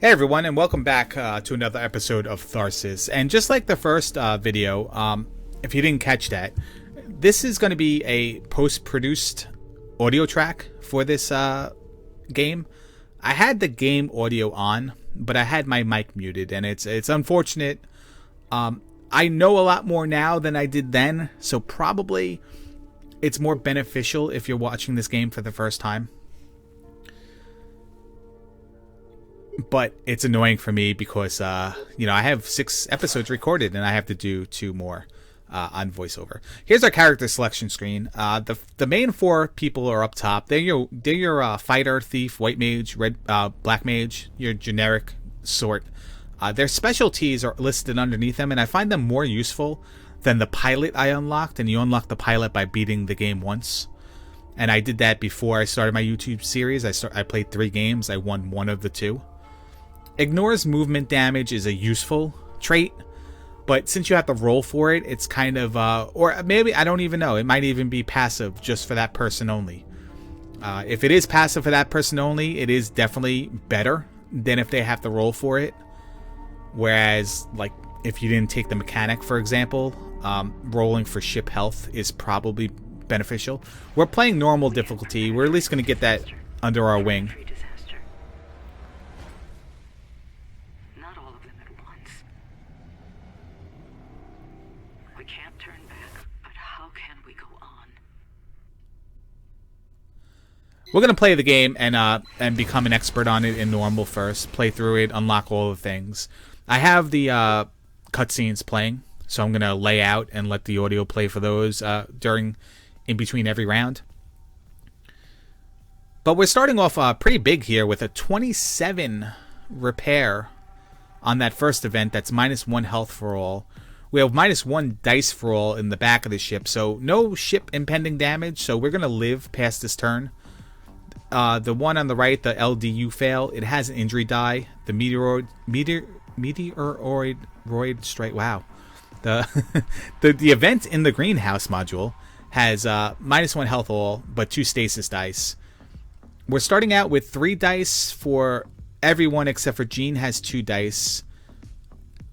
Hey everyone, and welcome back to another episode of Tharsis. And just like the first video, if you didn't catch that, this is going to be a post-produced audio track for this game. I had the game audio on, but I had my mic muted, and it's unfortunate. I know a lot more now than I did then, so probably it's more beneficial if you're watching this game for the first time. But it's annoying for me because, I have 6 episodes recorded and I have to do 2 more on voiceover. Here's our character selection screen. The main 4 people are up top. They're your fighter, thief, white mage, black mage, your generic sort. Their specialties are listed underneath them, and I find them more useful than the pilot I unlocked. And you unlock the pilot by beating the game once. And I did that before I started my YouTube series. I played 3 games. I won 1 of the 2. Ignores movement damage is a useful trait, but since you have to roll for it, it's kind of, or maybe, I don't even know, it might even be passive just for that person only. If it is passive for that person only, it is definitely better than if they have to roll for it. Whereas, like, if you didn't take the mechanic, for example, rolling for ship health is probably beneficial. We're playing normal difficulty. We're at least going to get that under our wing. We're going to play the game and become an expert on it in normal first. Play through it, unlock all the things. I have the cutscenes playing, so I'm going to lay out and let the audio play for those in between every round. But we're starting off pretty big here with a 27 repair on that first event. That's -1 health for all. We have -1 dice for all in the back of the ship, so no ship impending damage, so we're going to live past this turn. The one on the right, the LDU fail, it has an injury die. The meteoroid strike. Wow. The event in the greenhouse module has -1 health all, but 2 stasis dice. We're starting out with 3 dice for everyone except for Jean has 2 dice.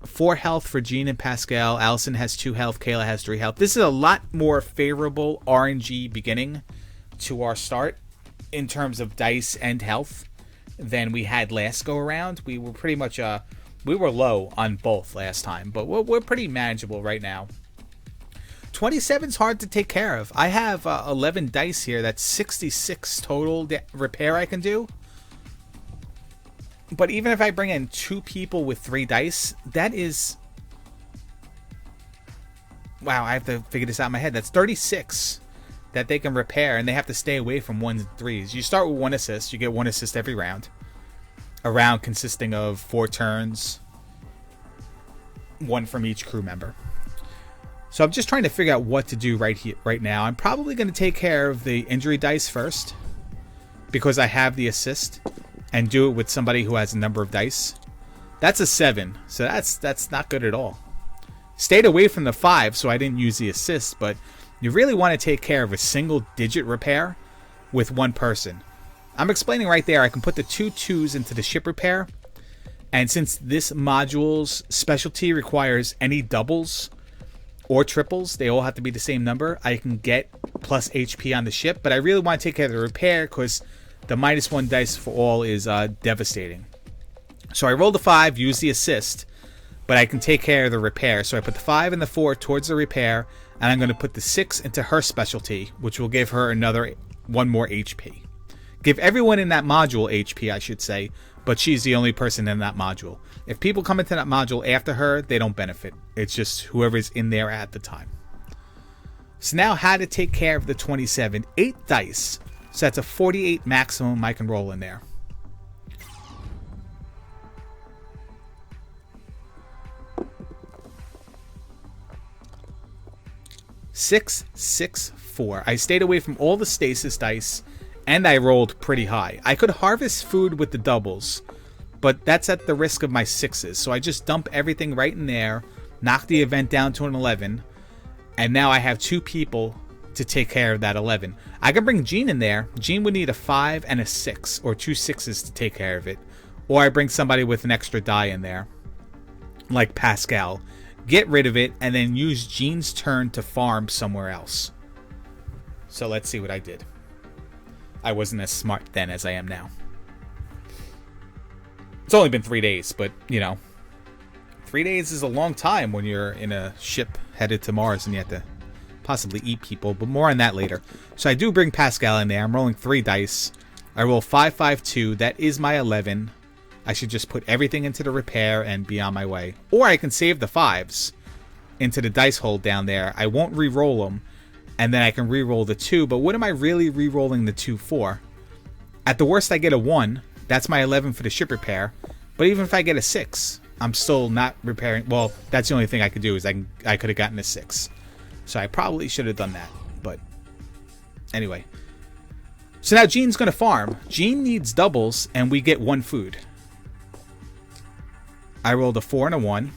4 health for Jean and Pascal. Allison has 2 health. Kayla has 3 health. This is a lot more favorable RNG beginning to our start in terms of dice and health than we had last go around. We were pretty much we were low on both last time, but we're pretty manageable right now. 27's hard to take care of. I have 11 dice here. That's 66 total repair I can do. But even if I bring in 2 people with 3 dice, that is, wow, I have to figure this out in my head. That's 36 that they can repair, and they have to stay away from 1s and 3s. You start with 1 assist. You get 1 assist every round. A round consisting of 4 turns, 1 from each crew member. So I'm just trying to figure out what to do right now. I'm probably going to take care of the injury dice first, because I have the assist, and do it with somebody who has a number of dice. That's a 7, so that's not good at all. Stayed away from the 5, so I didn't use the assist, but you really want to take care of a single-digit repair with 1 person. I'm explaining right there, I can put the 2 2s into the ship repair, and since this module's specialty requires any doubles or triples, they all have to be the same number, I can get plus HP on the ship, but I really want to take care of the repair because the -1 dice for all is devastating. So I rolled the 5, use the assist, but I can take care of the repair. So I put the 5 and the 4 towards the repair, and I'm going to put the 6 into her specialty, which will give her another 1 more HP. Give everyone in that module HP, I should say, but she's the only person in that module. If people come into that module after her, they don't benefit. It's just whoever's in there at the time. So now how to take care of the 27. 8 dice. So that's a 48 maximum I can roll in there. Six, 6, 4. I stayed away from all the stasis dice, and I rolled pretty high. I could harvest food with the doubles, but that's at the risk of my 6s. So I just dump everything right in there, knock the event down to an 11, and now I have 2 people to take care of that 11. I can bring Jean in there. Jean would need a 5 and a 6, or 2 6s to take care of it. Or I bring somebody with an extra die in there, like Pascal. Get rid of it, and then use Jean's turn to farm somewhere else. So let's see what I did. I wasn't as smart then as I am now. It's only been 3 days, but, you know, 3 days is a long time when you're in a ship headed to Mars and you have to possibly eat people, but more on that later. So I do bring Pascal in there. I'm rolling 3 dice. I roll 5, 5, 2. That is my 11. I should just put everything into the repair and be on my way. Or I can save the 5s into the dice hole down there. I won't re-roll them, and then I can re-roll the 2. But what am I really re-rolling the 2 for? At the worst, I get a 1. That's my 11 for the ship repair. But even if I get a 6, I'm still not repairing. Well, that's the only thing I could do is I could have gotten a 6. So I probably should have done that. But anyway. So now Jean's going to farm. Jean needs doubles, and we get 1 food. I rolled a 4 and a 1.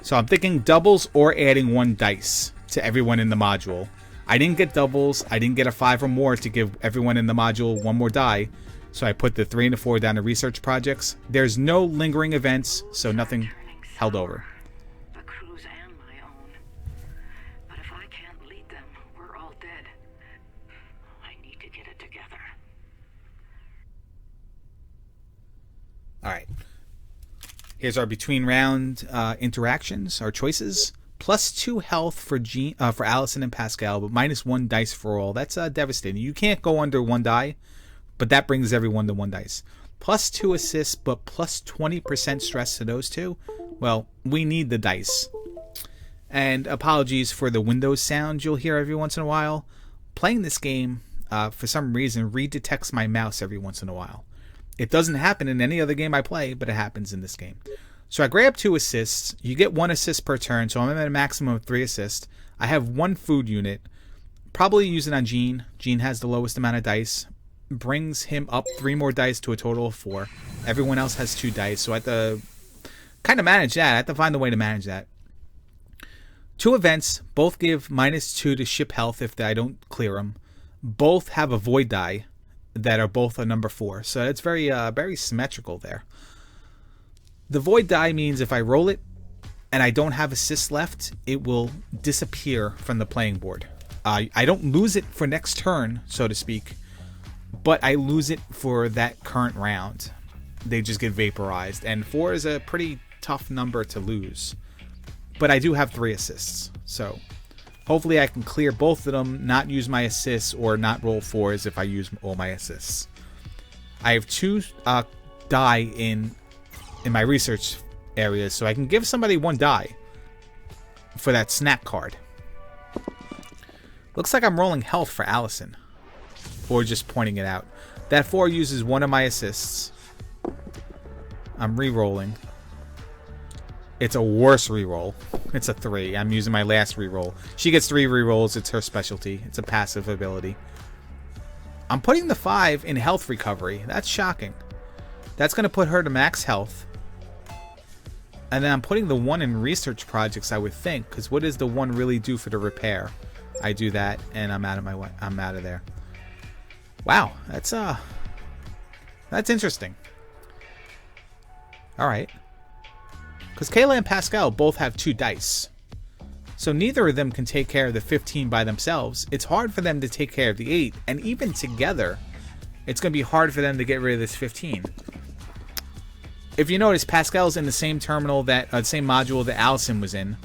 So I'm thinking doubles or adding 1 dice to everyone in the module. I didn't get doubles. I didn't get a 5 or more to give everyone in the module 1 more die. So I put the 3 and the 4 down to research projects. There's no lingering events, so nothing held over. The crew's and my own. But if I can't lead them, we're all dead. I need to get it together. Alright. Here's our between round interactions, our choices. +2 health for for Allison and Pascal, but -1 dice for all. That's devastating. You can't go under 1 die, but that brings everyone to 1 dice. +2 assists, but +20% stress to those 2. Well, we need the dice. And apologies for the Windows sound you'll hear every once in a while. Playing this game, for some reason, redetects my mouse every once in a while. It doesn't happen in any other game I play, but it happens in this game. So I grab 2 assists. You get 1 assist per turn, so I'm at a maximum of 3 assists. I have 1 food unit. Probably use it on Jean. Jean has the lowest amount of dice. Brings him up 3 more dice to a total of 4. Everyone else has 2 dice, so I have to kind of manage that. I have to find a way to manage that. 2 events. Both give -2 to ship health if I don't clear them. Both have a void die that are both a number 4. So it's very very symmetrical there. The void die means if I roll it and I don't have assists left, it will disappear from the playing board. I don't lose it for next turn, so to speak, but I lose it for that current round. They just get vaporized, and 4 is a pretty tough number to lose. But I do have 3 assists, so hopefully I can clear both of them, not use my assists, or not roll 4s if I use all my assists. I have 2 die in my research areas, so I can give somebody 1 die for that snack card. Looks like I'm rolling health for Allison, or just pointing it out. That 4 uses 1 of my assists. I'm re-rolling. It's a worse re-roll. It's a 3. I'm using my last re-roll. She gets 3 re-rolls. It's her specialty. It's a passive ability. I'm putting the 5 in health recovery. That's shocking. That's going to put her to max health. And then I'm putting the 1 in research projects, I would think, because what does the 1 really do for the repair? I do that, and I'm out of my way. I'm out of there. Wow, that's interesting. All right, because Kayla and Pascal both have 2 dice, so neither of them can take care of the 15 by themselves. It's hard for them to take care of the 8, and even together, it's going to be hard for them to get rid of this 15. If you notice, Pascal's in the same terminal that same module that Allison was in.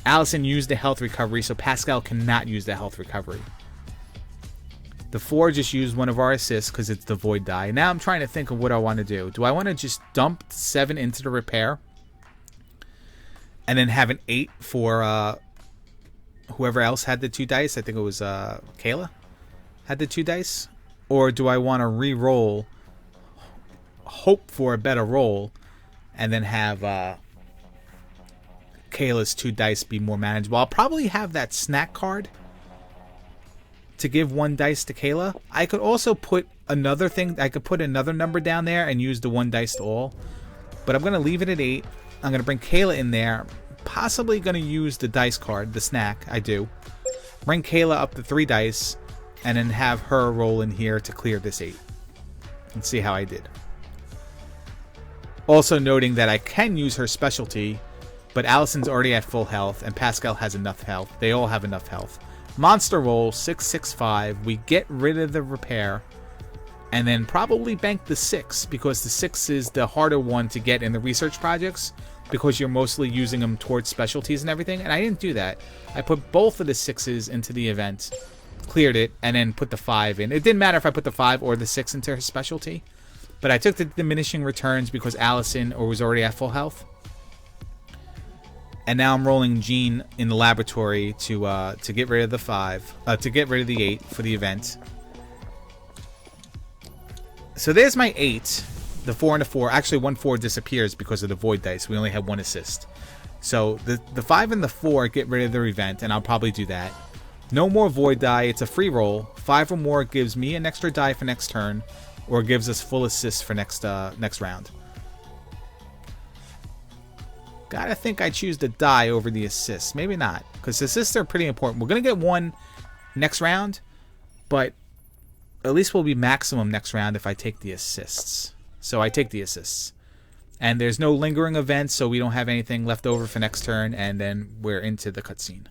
Allison used the health recovery, so Pascal cannot use the health recovery. The 4 just used 1 of our assists because it's the void die. Now I'm trying to think of what I want to do. Do I want to just dump 7 into the repair and then have an 8 for whoever else had the 2 dice? I think it was Kayla had the 2 dice. Or do I want to re-roll, hope for a better roll, and then have Kayla's 2 dice be more manageable? I'll probably have that snack card to give 1 dice to Kayla. I could also put another thing. I could put another number down there and use the 1 dice to all. But I'm going to leave it at 8. I'm going to bring Kayla in there. Possibly going to use the dice card, the snack. I do. Bring Kayla up to 3 dice. And then have her roll in here to clear this 8. And see how I did. Also noting that I can use her specialty, but Allison's already at full health, and Pascal has enough health. They all have enough health. Monster roll, 665. We get rid of the repair, and then probably bank the 6, because the 6 is the harder one to get in the research projects, because you're mostly using them towards specialties and everything, and I didn't do that. I put both of the 6s into the event, cleared it, and then put the 5 in. It didn't matter if I put the 5 or the 6 into her specialty, but I took the diminishing returns because Allison was already at full health. And now I'm rolling Jean in the laboratory to get rid of the 5, to get rid of the 8 for the event. So there's my 8, the 4 and the 4. Actually, 1 4 disappears because of the void dice. We only have 1 assist. So the 5 and the 4 get rid of their event, and I'll probably do that. No more void die. It's a free roll. 5 or more gives me an extra die for next turn, or gives us full assist for next round. Gotta think I choose the die over the assists. Maybe not, because assists are pretty important. We're gonna get 1 next round, but at least we'll be maximum next round if I take the assists. So I take the assists. And there's no lingering events, so we don't have anything left over for next turn, and then we're into the cutscene.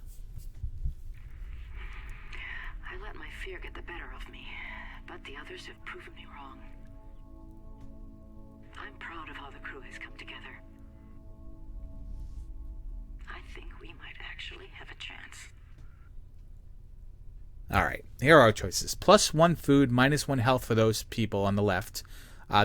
I let my fear get the better of me, but the others have proven me wrong. I'm proud of how the crew has come together. I think we might actually have a chance. Alright, here are our choices. +1 food, -1 health for those people on the left.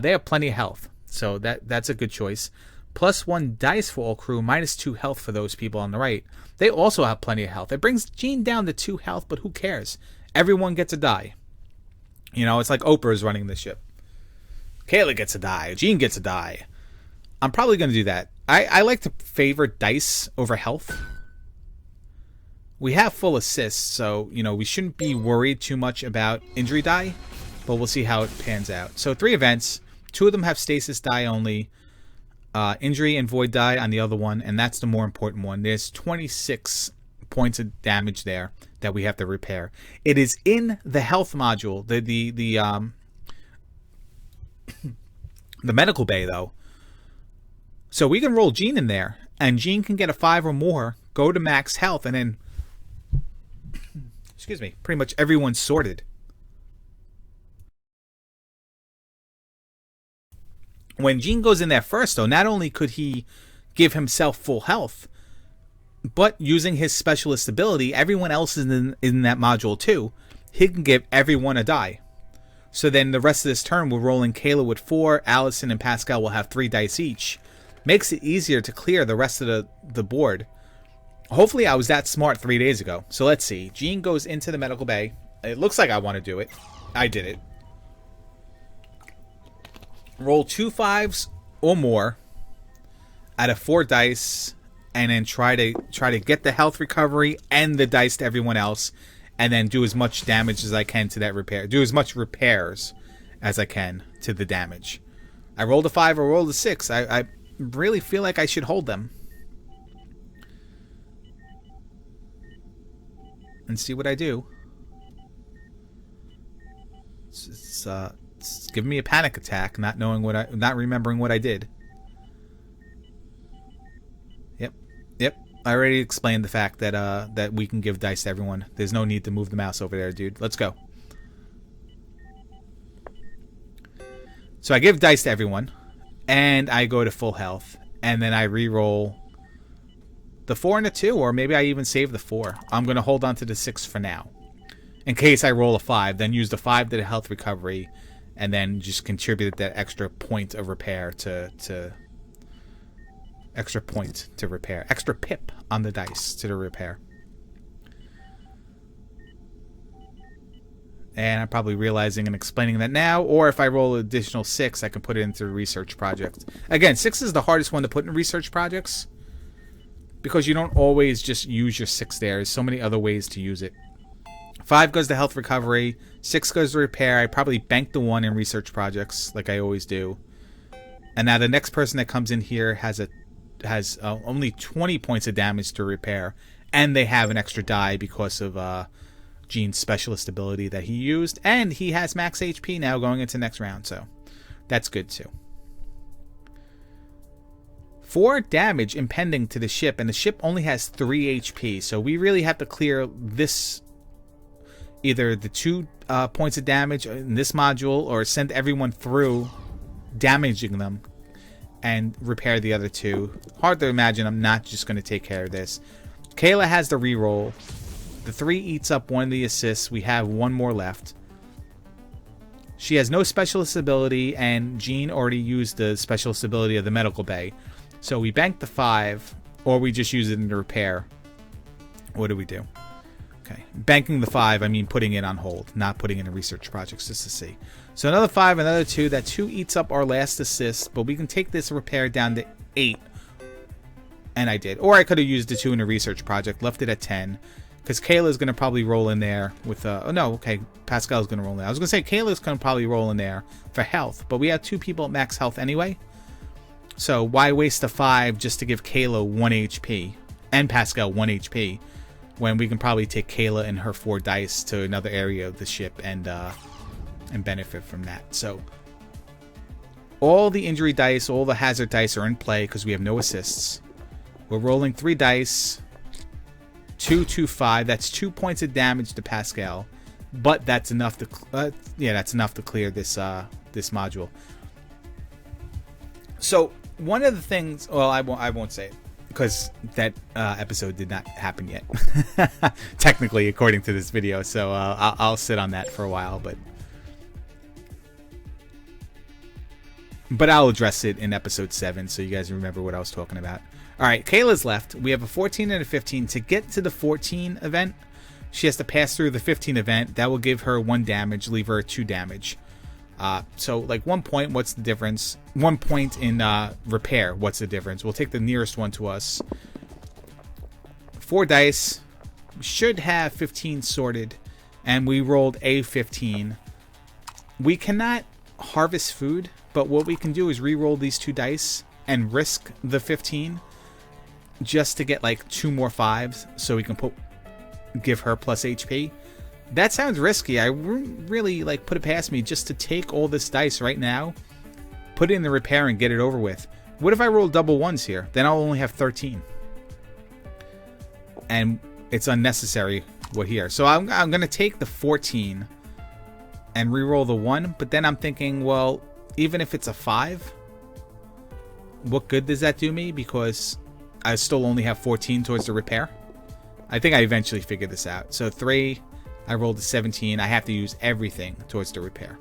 They have plenty of health, so that's a good choice. +1 dice for all crew, -2 health for those people on the right. They also have plenty of health. It brings Jean down to 2 health, but who cares? Everyone gets a die. You know, it's like Oprah is running the ship. Kayla gets a die. Jean gets a die. I'm probably going to do that. I like to favor dice over health. We have full assists, so, you know, we shouldn't be worried too much about injury die, but we'll see how it pans out. So 3 events. 2 of them have stasis die only. Injury and void die on the other one, and that's the more important one. There's 26 points of damage there that we have to repair. It is in the health module, the medical bay, though. So we can roll Jean in there, and Jean can get a 5 or more, go to max health, and then, excuse me, pretty much everyone's sorted. When Jean goes in there first, though, not only could he give himself full health, but using his specialist ability, everyone else is in that module too. He can give everyone a die. So then the rest of this turn, we're rolling Kayla with 4, Allison and Pascal will have 3 dice each. Makes it easier to clear the rest of the board. Hopefully I was that smart 3 days ago. So let's see. Jean goes into the medical bay. It looks like I want to do it. I did it. Roll 2 5s or more out of 4 dice, and then try to get the health recovery and the dice to everyone else, and then do as much damage as I can to that repair. Do as much repairs as I can to the damage. I rolled a 5 or rolled a 6. I really feel like I should hold them. And see what I do. It's giving me a panic attack, not remembering what I did. Yep. I already explained the fact that that we can give dice to everyone. There's no need to move the mouse over there, dude. Let's go. So I give dice to everyone, and I go to full health, and then I re-roll the 4 and the 2, or maybe I even save the 4. I'm going to hold on to the 6 for now. In case I roll a 5, then use the 5 to the health recovery, and then just contribute that extra point of repair to extra point to repair. Extra pip on the dice to the repair. And I'm probably realizing and explaining that now, or if I roll an additional 6, I can put it into the research project. Again, 6 is the hardest one to put in research projects, because you don't always just use your 6 there. There's so many other ways to use it. 5 goes to health recovery, 6 goes to repair. I probably bank the 1 in research projects, like I always do. And now the next person that comes in here has only 20 points of damage to repair, and they have an extra die because of Jean's specialist ability that he used, and he has max HP now going into next round, so that's good too. 4 damage impending to the ship, and the ship only has 3 HP. So we really have to clear this, either the 2 points of damage in this module, or send everyone through, damaging them, and repair the other 2. Hard to imagine I'm not just going to take care of this. Kayla has the reroll. The 3 eats up 1 of the assists. We have 1 more left. She has no specialist ability, and Jean already used the specialist ability of the medical bay. So we bank the 5, or we just use it in the repair. What do we do? Okay, banking the 5, I mean putting it on hold, not putting it in research projects, just to see. So another 5, another 2. That 2 eats up our last assist, but we can take this repair down to 8. And I did. Or I could have used the 2 in a research project, left it at 10. Because Kayla's going to probably roll in there with... oh, no, okay. Pascal's going to roll in there. I was going to say Kayla's going to probably roll in there for health. But we have 2 people at max health anyway. So why waste a 5 just to give Kayla 1 HP and Pascal 1 HP when we can probably take Kayla and her 4 dice to another area of the ship and benefit from that. So all the injury dice, all the hazard dice are in play because we have no assists. We're rolling 3 dice. 2, 2, 5. That's 2 points of damage to Pascal, but that's enough to that's enough to clear this this module. So one of the things, well, I won't say it because that episode did not happen yet, technically, according to this video. So I'll sit on that for a while, but I'll address it in episode 7, so you guys remember what I was talking about. All right, Kayla's left. We have a 14 and a 15. To get to the 14 event, she has to pass through the 15 event. That will give her 1 damage, leave her 2 damage. So, like, 1 point, what's the difference? 1 point in repair, what's the difference? We'll take the nearest one to us. 4 dice. We should have 15 sorted, and we rolled a 15. We cannot harvest food, but what we can do is re-roll these 2 dice and risk the 15 just to get like 2 more 5s so we can give her plus HP. That sounds risky. I really like put it past me just to take all this dice right now, put it in the repair and get it over with. What if I roll double 1s here? Then I'll only have 13. And it's unnecessary what here. So I'm going to take the 14 and re-roll the 1, but then I'm thinking, well, even if it's a 5, what good does that do me? Because I still only have 14 towards the repair. I think I eventually figured this out. So 3, I rolled a 17. I have to use everything towards the repair.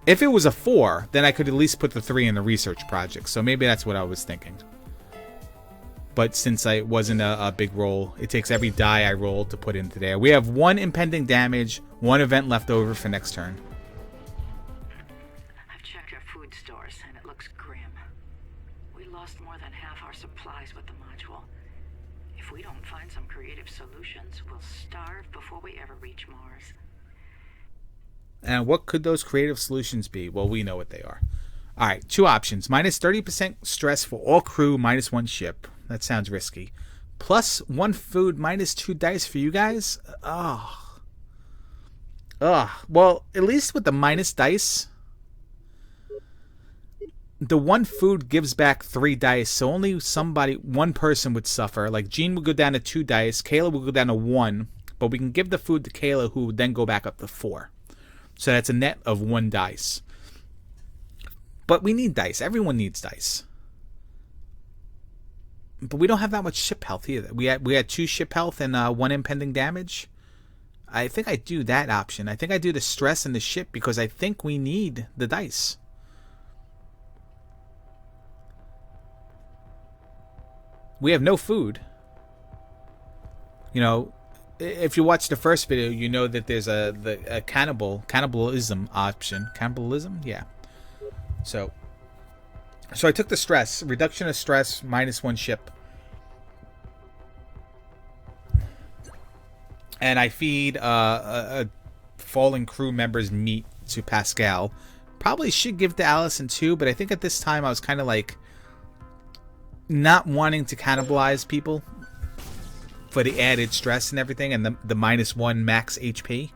If it was a 4, then I could at least put the 3 in the research project. So maybe that's what I was thinking. But since it wasn't a big roll, it takes every die I roll to put into there. We have 1 impending damage, 1 event left over for next turn. I've checked our food stores, and it looks grim. We lost more than half our supplies with the module. If we don't find some creative solutions, we'll starve before we ever reach Mars. And what could those creative solutions be? Well, we know what they are. All right, 2 options. Minus 30% stress for all crew, minus 1 ship. That sounds risky. Plus 1 food, minus 2 dice for you guys? Ugh. Well, at least with the minus dice, the 1 food gives back 3 dice, so only 1 person would suffer. Like, Jean would go down to 2 dice, Kayla would go down to 1, but we can give the food to Kayla, who would then go back up to 4. So that's a net of 1 dice. But we need dice. Everyone needs dice. But we don't have that much ship health either. We had 2 ship health and 1 impending damage. I think I do that option. I think I do the stress and the ship because I think we need the dice. We have no food. You know, if you watch the first video, you know that there's a cannibalism option. Cannibalism? Yeah. So I took the stress. Reduction of stress, minus 1 ship. And I feed a fallen crew member's meat to Pascal. Probably should give to Allison too, but I think at this time I was kind of like not wanting to cannibalize people for the added stress and everything and the minus 1 max HP.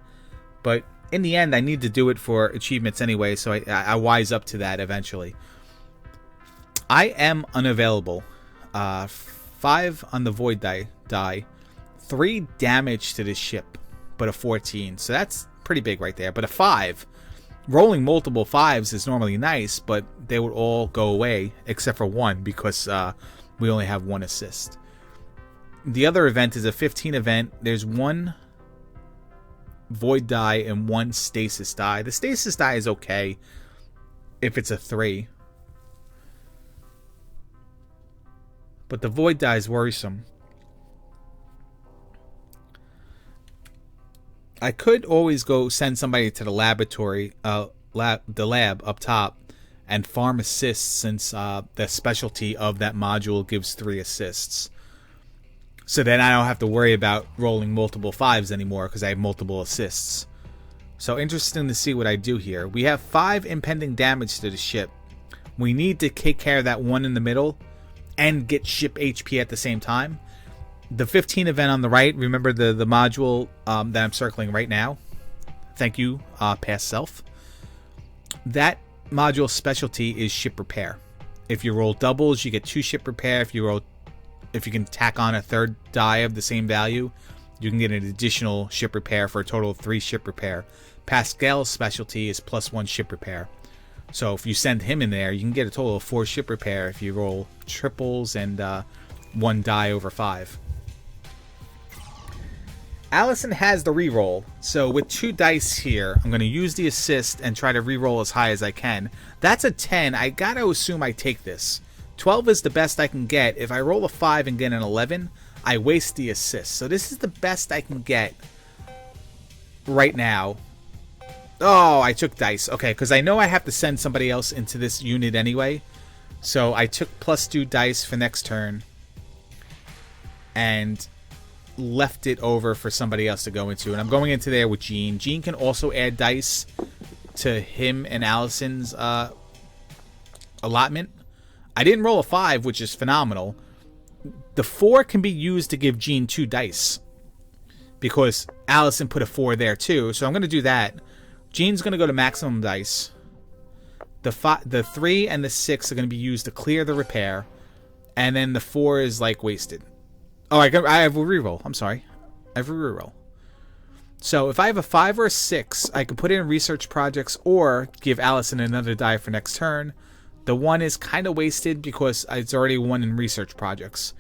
But in the end, I need to do it for achievements anyway, so I wise up to that eventually. I am unavailable. 5 on the void die. 3 damage to this ship, but a 14. So that's pretty big right there. But a 5. Rolling multiple 5s is normally nice, but they would all go away except for 1 because we only have 1 assist. The other event is a 15 event. There's 1 void die and 1 stasis die. The stasis die is okay if it's a 3. But the void die is worrisome. I could always go send somebody to the laboratory, the lab up top, and farm assists since the specialty of that module gives 3 assists. So then I don't have to worry about rolling multiple 5s anymore because I have multiple assists. So interesting to see what I do here. We have 5 impending damage to the ship. We need to take care of that 1 in the middle and get ship HP at the same time. The 15 event on the right, remember the module that I'm circling right now? Thank you, past self. That module specialty is ship repair. If you roll doubles, you get 2 ship repair. If you can tack on a 3rd die of the same value, you can get an additional ship repair for a total of 3 ship repair. Pascal's specialty is +1 ship repair. So if you send him in there, you can get a total of 4 ship repair if you roll triples and 1 die over 5. Allison has the reroll, so with 2 dice here, I'm going to use the assist and try to reroll as high as I can. That's a 10. I gotta assume I take this. 12 is the best I can get. If I roll a 5 and get an 11, I waste the assist. So this is the best I can get right now. Oh, I took dice. Okay, because I know I have to send somebody else into this unit anyway. So I took +2 dice for next turn and left it over for somebody else to go into. And I'm going into there with Jean. Jean can also add dice to him and Allison's allotment. I didn't roll a 5, which is phenomenal. The 4 can be used to give Jean 2 dice because Allison put a 4 there too. So I'm going to do that. Jean's going to go to maximum dice. The 3 and the 6 are going to be used to clear the repair. And then the 4 is like wasted. Oh, I have a reroll. I'm sorry. I have a reroll. So if I have a 5 or a 6, I can put it in research projects or give Allison another die for next turn. The 1 is kind of wasted because it's already 1 in research projects.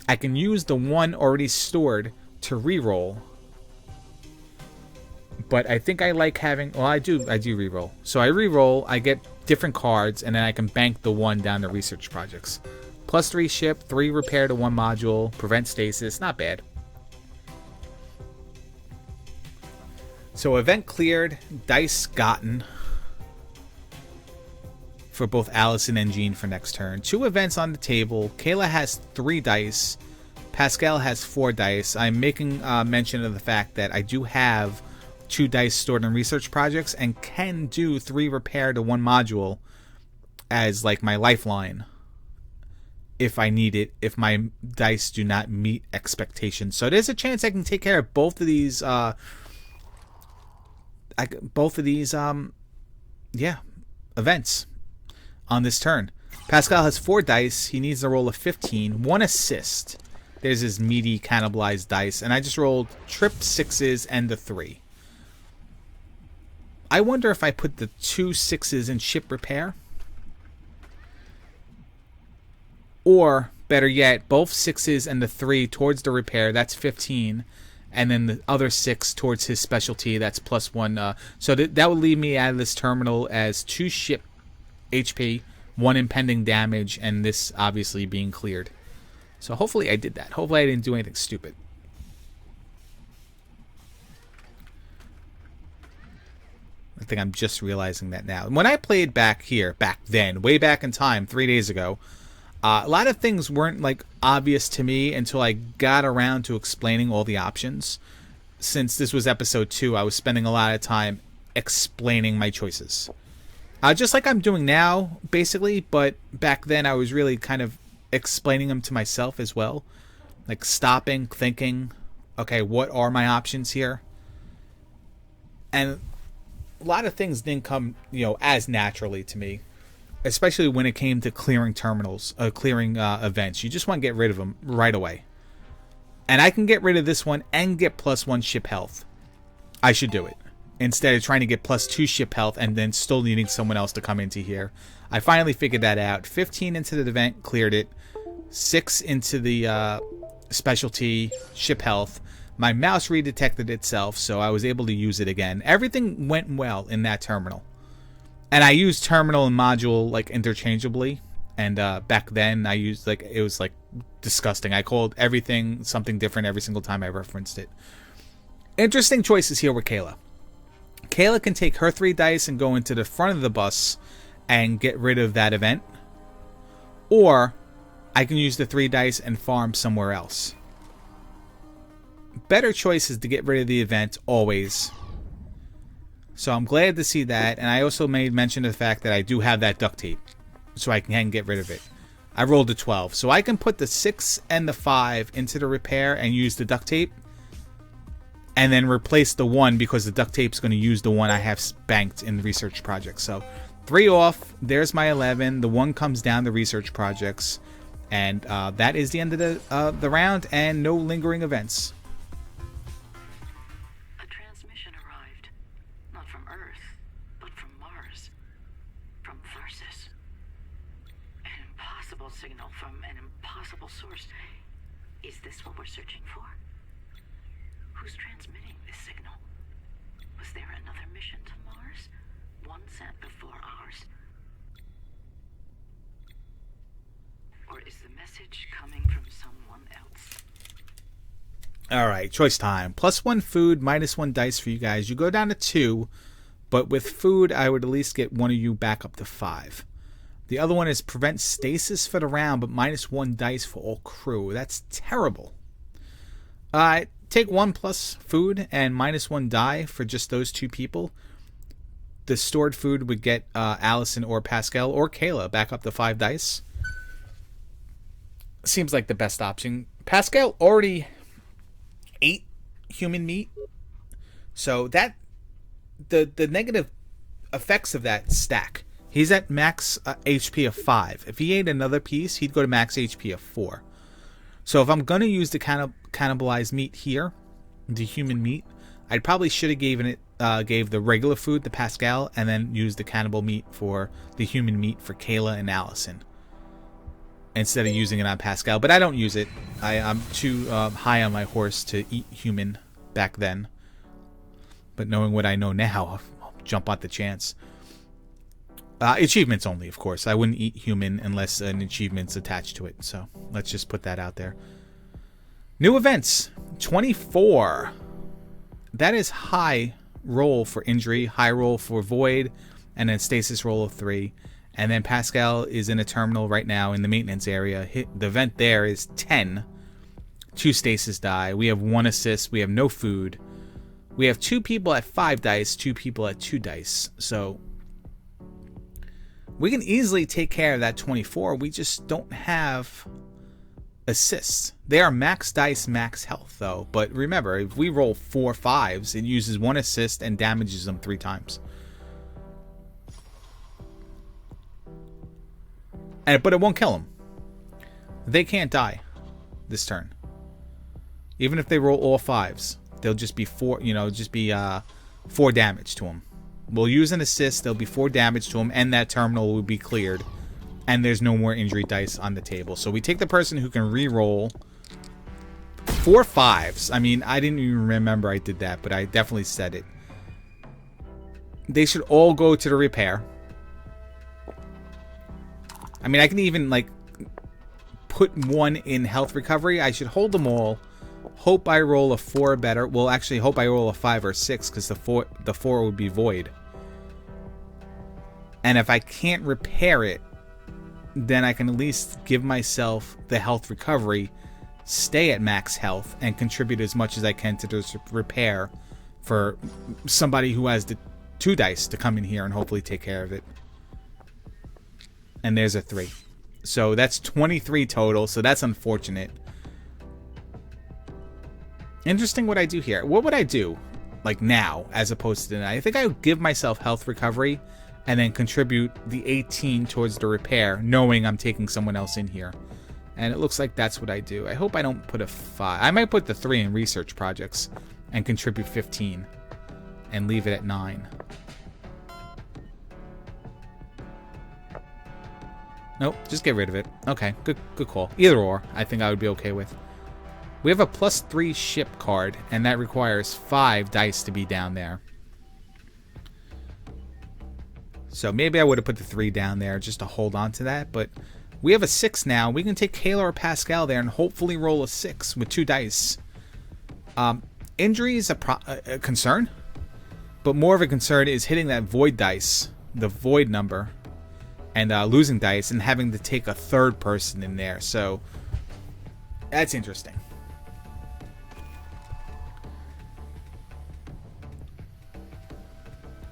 I can use the 1 already stored to reroll. But I think I like having... Well, I do reroll. So I reroll, I get different cards, and then I can bank the 1 down to research projects. +3 ship, 3 repair to 1 module, prevent stasis. Not bad. So event cleared, dice gotten for both Allison and Jean for next turn. 2 events on the table. Kayla has 3 dice. Pascal has 4 dice. I'm making mention of the fact that I do have 2 dice stored in research projects and can do 3 repair to 1 module as like my lifeline if I need it, if my dice do not meet expectations. So there's a chance I can take care of both of these events on this turn. Pascal has 4 dice. He needs to roll a 15, 1 assist. There's his meaty cannibalized dice, and I just rolled trip 6s and the 3. I wonder if I put the 2 6s in ship repair. Or, better yet, both 6s and the 3 towards the repair. That's 15. And then the other 6 towards his specialty. That's +1. So that would leave me out of this terminal as 2 ship HP, 1 impending damage, and this obviously being cleared. So hopefully I did that. Hopefully I didn't do anything stupid. I think I'm just realizing that now. When I played back then, way back in time, 3 days ago, a lot of things weren't like obvious to me until I got around to explaining all the options. Since this was episode 2, I was spending a lot of time explaining my choices. Just like I'm doing now, basically, but back then I was really kind of explaining them to myself as well. Like stopping, thinking, okay, what are my options here? And a lot of things didn't come, as naturally to me. especially when it came to clearing terminals, clearing events. You just want to get rid of them right away. And I can get rid of this one and get +1 ship health. I should do it. Instead of trying to get +2 ship health and then still needing someone else to come into here. I finally figured that out. 15 into the event, cleared it. 6 into the specialty ship health. My mouse redetected itself, so I was able to use it again. Everything went well in that terminal. And I used terminal and module like interchangeably. And back then I used like, it was like disgusting. I called everything something different every single time I referenced it. Interesting choices here with Kayla. Kayla can take her 3 dice and go into the front of the bus and get rid of that event. Or I can use the 3 dice and farm somewhere else. Better choice is to get rid of the event always. So I'm glad to see that. And I also made mention of the fact that I do have that duct tape. So I can get rid of it. I rolled a 12. So I can put the 6 and the 5 into the repair and use the duct tape. And then replace the 1 because the duct tape is going to use the 1 I have banked in the research project. So 3 off. There's my 11. The 1 comes down the research projects. And that is the end of the round. And no lingering events. A transmission arrived. Not from Earth, but from Mars. From Tharsis. An impossible signal from an impossible source. Is this what we're searching for? Who's transmitting this signal? Was there another mission to Mars? One sent before ours? Or is the message coming from someone else? Alright, choice time. +1 food, -1 dice for you guys. You go down to 2, but with food, I would at least get one of you back up to 5. The other one is prevent stasis for the round, but -1 dice for all crew. That's terrible. Take 1 plus food and -1 die for just those 2 people. The stored food would get Allison or Pascal or Kayla back up to 5 dice. Seems like the best option. Pascal already ate human meat, so that the negative effects of that stack. He's at max HP of 5. If he ate another piece, he'd go to max HP of 4. So if I'm going to use the cannibalized meat here, the human meat, I probably should have gave the regular food to Pascal and then use the cannibal meat for the human meat for Kayla and Allison. Instead of using it on Pascal. But I don't use it. I'm too high on my horse to eat human back then. But knowing what I know now, I'll jump at the chance. Achievements only, of course. I wouldn't eat human unless an achievement's attached to it. So let's just put that out there. New events. 24. That is high roll for injury, high roll for void, and then stasis roll of 3. And then Pascal is in a terminal right now in the maintenance area. The event there is 10. 2 stasis die. We have 1 assist. We have no food. We have 2 people at 5 dice, 2 people at 2 dice. So we can easily take care of that 24. We just don't have assists. They are max dice, max health, though. But remember, if we roll 4 5s, it uses 1 assist and damages them 3 times. But it won't kill them. They can't die this turn. Even if they roll all 5s, they'll just be 4. Just be 4 damage to them. We'll use an assist. There'll be 4 damage to them, and that terminal will be cleared. And there's no more injury dice on the table. So we take the person who can re-roll 4 5s. I mean, I didn't even remember I did that, but I definitely said it. They should all go to the repair. I mean, I can even, like, put 1 in health recovery. I should hold them all. Hope I roll a 4 better. Well, actually, hope I roll a 5 or 6, because the 4 would be void. And if I can't repair it, then I can at least give myself the health recovery, stay at max health, and contribute as much as I can to this repair for somebody who has the 2 dice to come in here and hopefully take care of it. And there's a 3. So that's 23 total, so that's unfortunate. Interesting what I do here. What would I do, like now, as opposed to tonight? I think I would give myself health recovery and then contribute the 18 towards the repair, knowing I'm taking someone else in here. And it looks like that's what I do. I hope I don't put a 5. I might put the 3 in research projects and contribute 15 and leave it at 9. Nope, just get rid of it. Okay, good call. Either or, I think I would be okay with. We have a +3 ship card, and that requires 5 dice to be down there. So maybe I would have put the 3 down there just to hold on to that, but we have a 6 now. We can take Kayla or Pascal there and hopefully roll a 6 with 2 dice. Injury is a concern, but more of a concern is hitting that void dice, the void number, and losing dice and having to take a 3rd person in there. So that's interesting.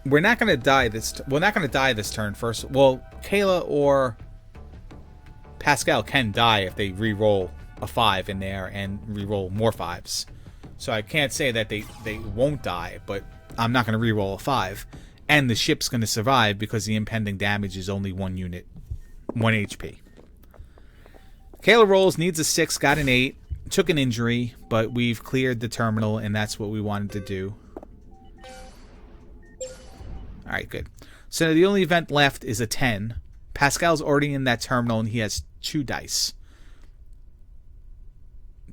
We're not going to die this. We're not going to die this turn. First, well, Kayla or Pascal can die if they re-roll a 5 in there and re-roll more 5s. So I can't say that they won't die, but I'm not going to re-roll a 5. And the ship's going to survive because the impending damage is only 1 unit, 1 HP. Kayla rolls, needs a 6, got an 8, took an injury, but we've cleared the terminal, and that's what we wanted to do. Alright, good. So the only event left is a 10. Pascal's already in that terminal, and he has 2 dice.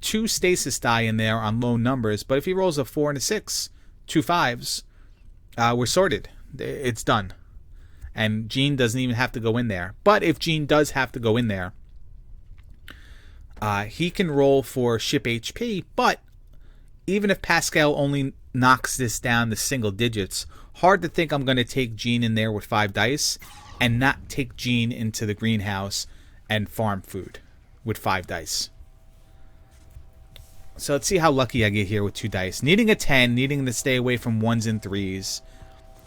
2 stasis die in there on low numbers, but if he rolls a 4 and a 6, 2 5s, we're sorted. It's done. And Jean doesn't even have to go in there. But if Jean does have to go in there, he can roll for ship HP, but even if Pascal only knocks this down to single digits, hard to think I'm going to take Jean in there with 5 dice and not take Jean into the greenhouse and farm food with 5 dice. So let's see how lucky I get here with 2 dice. Needing a 10, needing to stay away from 1s and 3s.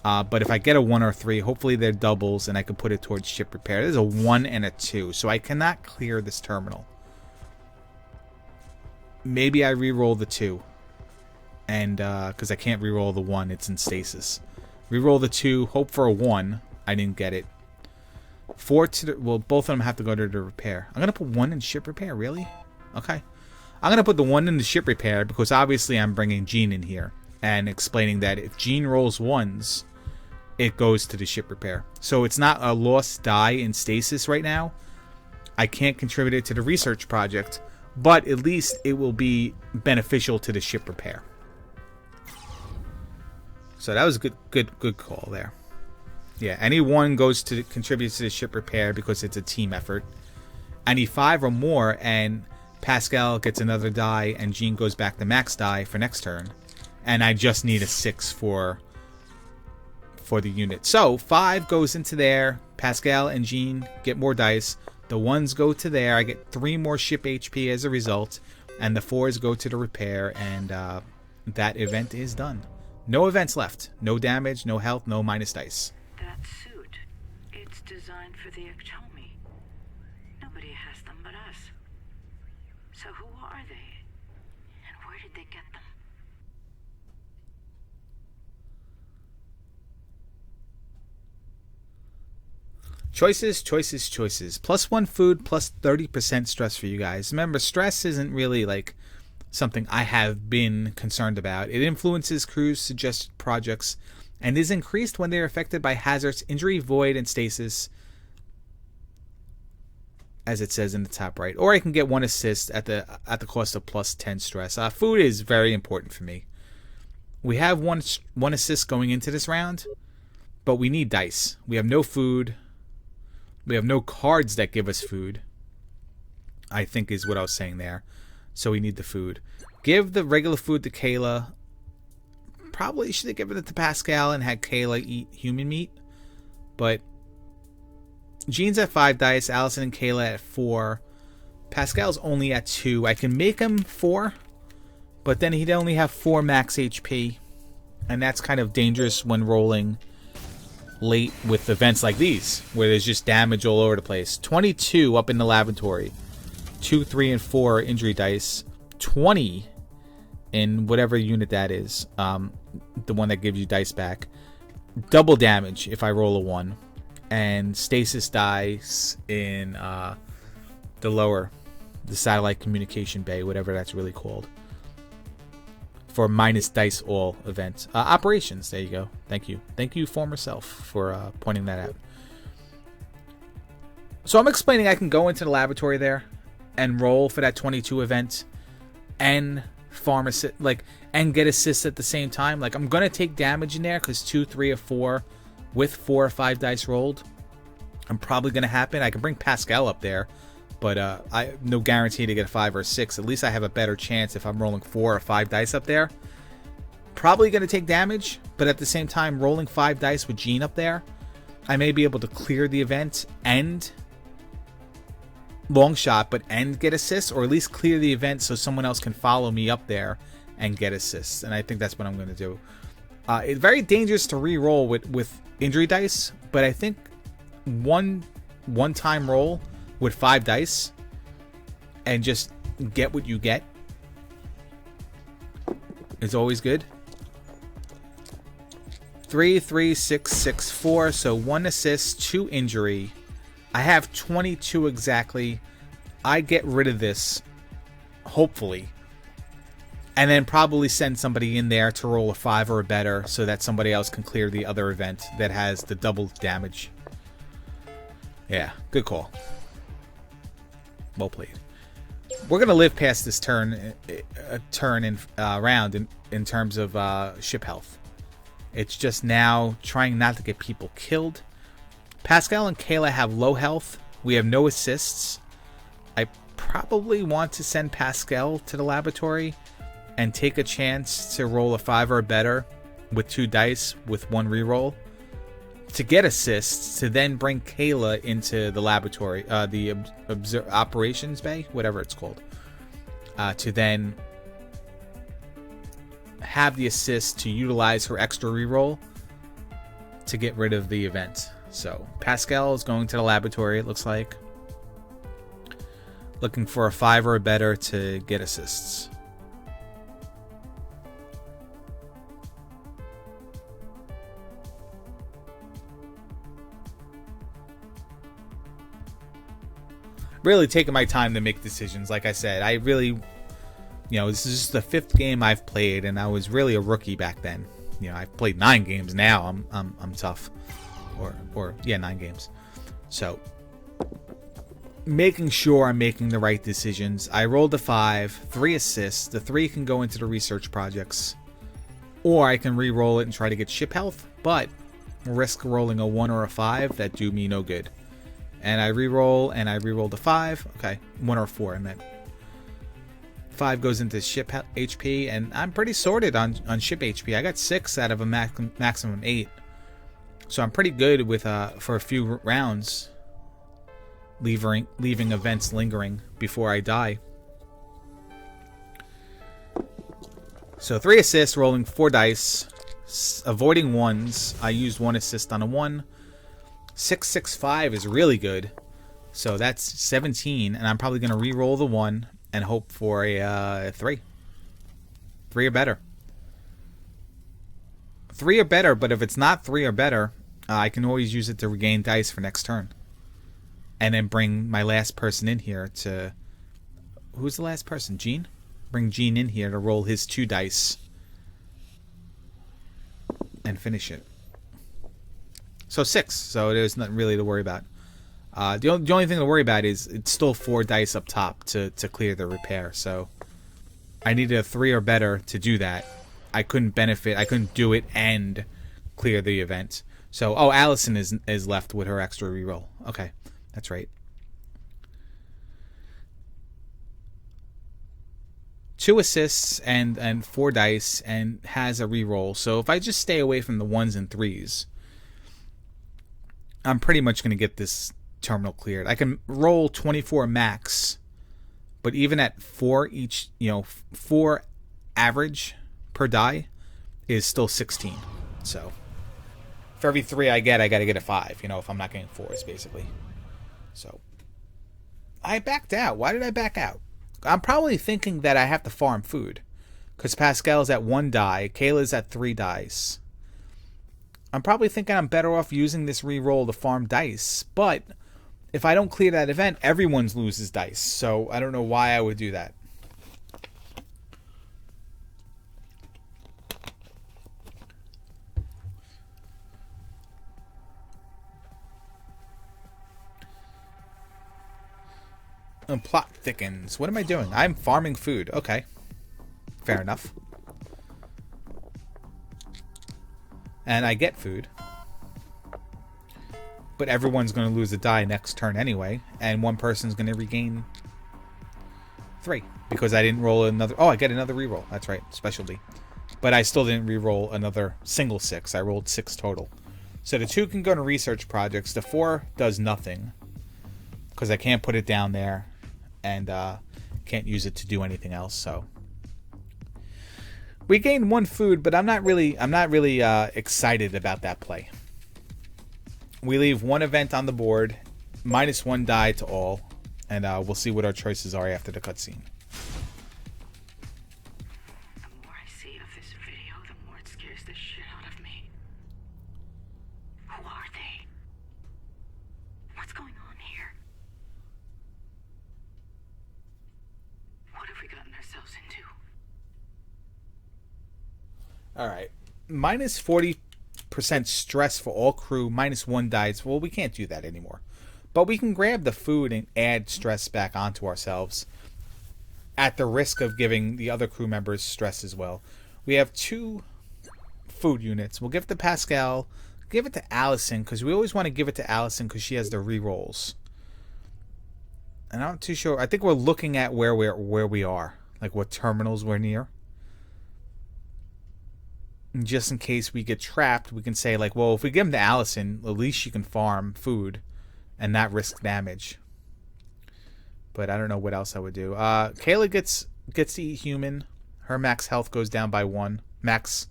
But if I get a 1 or 3, hopefully they're doubles and I can put it towards ship repair. There's a 1 and a 2, so I cannot clear this terminal. Maybe I re-roll the 2. And because I can't re-roll the 1, it's in stasis. Re-roll the 2, hope for a 1. I didn't get it. 4 to the, well, both of them have to go to the repair. I'm going to put 1 in ship repair, really? Okay. I'm going to put the 1 in the ship repair because obviously I'm bringing Jean in here and explaining that if Jean rolls 1s, it goes to the ship repair. So it's not a lost die in stasis right now. I can't contribute it to the research project, but at least it will be beneficial to the ship repair. So that was a good call there. Yeah, any 1 goes to contribute to the ship repair because it's a team effort. I need 5 or more, and Pascal gets another die, and Jean goes back to max die for next turn. And I just need a 6 for the unit. So 5 goes into there. Pascal and Jean get more dice. The 1s go to there. I get 3 more ship HP as a result. And the 4s go to the repair. And that event is done. No events left. No damage, no health, no minus dice. That suit, it's designed for the Ectomi. Nobody has them but us. So who are they? And where did they get them? Choices, choices, choices. +1 food, plus 30% stress for you guys. Remember, stress isn't really like something I have been concerned about. It influences crews' suggested projects and is increased when they are affected by hazards, injury, void, and stasis, as it says in the top right. Or I can get 1 assist at the cost of +10 stress. Food is very important for me. We have one assist going into this round, but we need dice. We have no food. We have no cards that give us food, I think is what I was saying there. So we need the food. Give the regular food to Kayla. Probably should have given it to Pascal and had Kayla eat human meat. But Jean's at 5 dice. Allison and Kayla at 4. Pascal's only at 2. I can make him 4. But then he'd only have 4 max HP. And that's kind of dangerous when rolling late with events like these, where there's just damage all over the place. 22 up in the lavatory. 2, 3, and 4 injury dice. 20 in whatever unit that is. The one that gives you dice back. Double damage if I roll a 1. and stasis dice in the satellite communication bay, whatever that's really called, for minus dice all events. Operations, there you go. Thank you, former self, for pointing that out. So I'm explaining I can go into the laboratory there and roll for that 22 event and farm assist, and get assists at the same time. Like, I'm gonna take damage in there because 2, 3, or 4 with 4 or 5 dice rolled, I'm probably gonna happen. I can bring Pascal up there, but I no guarantee to get a 5 or 6. At least I have a better chance if I'm rolling 4 or 5 dice up there. Probably gonna take damage, but at the same time, rolling 5 dice with Jean up there, I may be able to clear the event and long shot, and get assists, or at least clear the event so someone else can follow me up there and get assists. And I think that's what I'm going to do. It's very dangerous to re-roll with injury dice, but I think one-time roll with 5 dice and just get what you get is always good. 3, 3, 6, 6, 4. So 1 assist, 2 injury. I have 22 exactly. I get rid of this, hopefully, and then probably send somebody in there to roll a 5 or better so that somebody else can clear the other event that has the double damage. Yeah, good call. Well played. We're going to live past this round in terms of ship health. It's just now trying not to get people killed. Pascal and Kayla have low health. We have no assists. I probably want to send Pascal to the laboratory and take a chance to roll a 5 or better with 2 dice with 1 reroll to get assists, to then bring Kayla into the laboratory, the operations bay, whatever it's called, to then have the assist to utilize her extra reroll to get rid of the event. So Pascal is going to the laboratory, it looks like. Looking for a 5 or better to get assists. Really taking my time to make decisions. Like I said, I really, this is just the 5th game I've played, and I was really a rookie back then. I've played 9 games now. I'm tough. Or 9 games. So making sure I'm making the right decisions. I rolled a 5, 3 assists. The 3 can go into the research projects, or I can re-roll it and try to get ship health, but risk rolling a 1 or a 5 that do me no good. And I re-roll, and I re-rolled a 5. Okay, 1 or 4 I meant. 5 goes into ship HP, and I'm pretty sorted on ship HP. I got 6 out of a maximum 8. So I'm pretty good with for a few rounds, leaving events lingering before I die. So 3 assists, rolling 4 dice, avoiding 1s. I used 1 assist on a 1. 6, 6, 5 is really good. So that's 17, and I'm probably going to re-roll the 1 and hope for a 3. 3 or better. 3 or better, but if it's not 3 or better, I can always use it to regain dice for next turn. And then bring my last person in here to... Who's the last person? Jean? Bring Jean in here to roll his 2 dice. And finish it. So 6. So there's nothing really to worry about. The only thing to worry about is it's still 4 dice up top to clear the repair. So I needed a 3 or better to do that. I couldn't do it and clear the event. So, Allison is left with her extra reroll. Okay, that's right. 2 assists and 4 dice and has a reroll. So if I just stay away from the 1s and 3s, I'm pretty much going to get this terminal cleared. I can roll 24 max, but even at 4 each, 4 average per die is still 16. So for every 3 I got to get a 5, if I'm not getting 4s, basically. So I backed out. Why did I back out? I'm probably thinking that I have to farm food, because Pascal's at 1 die, Kayla's at 3 dice. I'm probably thinking I'm better off using this reroll to farm dice. But if I don't clear that event, everyone loses dice. So I don't know why I would do that. And plot thickens. What am I doing? I'm farming food. Okay. Fair enough. And I get food. But everyone's going to lose a die next turn anyway. And one person's going to regain 3. Because I didn't roll another... Oh, I get another reroll. That's right. Specialty. But I still didn't reroll another single 6. I rolled 6 total. So the 2 can go to research projects. The 4 does nothing. Because I can't put it down there. And can't use it to do anything else. So we gained 1 food, but I'm not really excited about that play. We leave 1 event on the board, -1 die to all, and we'll see what our choices are after the cutscene. The more I see of this video, the more it scares the shit out of me. Who are they? What's going on here? What have we gotten ourselves into? Alright. -40% stress for all crew, -1 dies. Well, we can't do that anymore. But we can grab the food and add stress back onto ourselves at the risk of giving the other crew members stress as well. We have 2 food units. We'll give it to Pascal. Give it to Allison, because we always want to give it to Allison because she has the rerolls. And I'm not too sure. I think we're looking at where we are, like what terminals we're near. And just in case we get trapped, we can say like, well, if we give them to Allison, at least she can farm food and not risk damage. But I don't know what else I would do. Kayla gets to eat human. Her max health goes down by 1. Max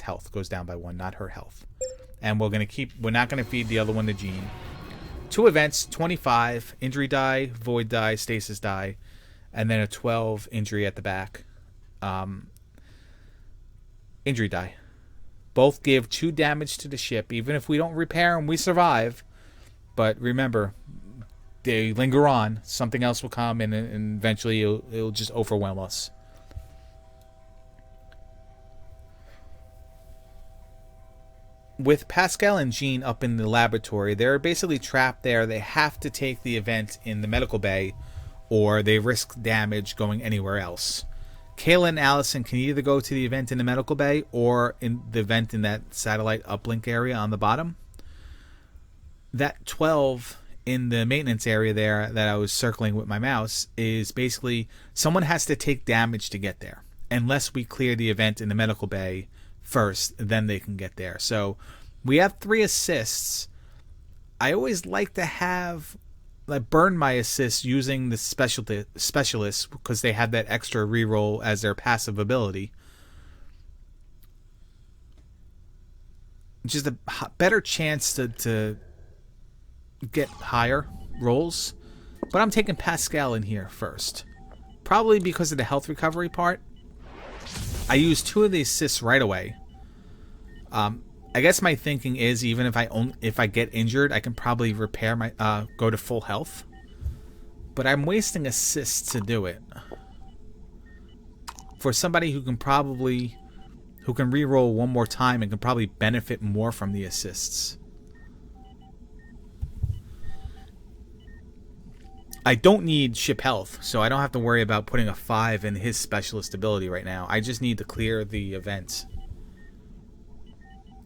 health goes down by 1, not her health. And we're not gonna feed the other one to Jean. 2 events, 25 injury die, void die, stasis die, and then a 12 injury at the back. Injury die. Both give 2 damage to the ship. Even if we don't repair them, we survive. But remember, they linger on. Something else will come, and eventually it'll just overwhelm us. With Pascal and Jean up in the laboratory, they're basically trapped there. They have to take the event in the medical bay, or they risk damage going anywhere else. Kayla and Allison can either go to the event in the medical bay or in the event in that satellite uplink area on the bottom. That 12 in the maintenance area there that I was circling with my mouse is basically someone has to take damage to get there. Unless we clear the event in the medical bay first, then they can get there. So we have 3 assists. I always like to have... I burn my assists using the specialists because they have that extra reroll as their passive ability. Just a better chance to get higher rolls. But I'm taking Pascal in here first. Probably because of the health recovery part. I use 2 of the assists right away. I guess my thinking is even if I get injured, I can probably repair my go to full health. But I'm wasting assists to do it. For somebody who can reroll 1 more time and can probably benefit more from the assists. I don't need ship health, so I don't have to worry about putting a 5 in his specialist ability right now. I just need to clear the event.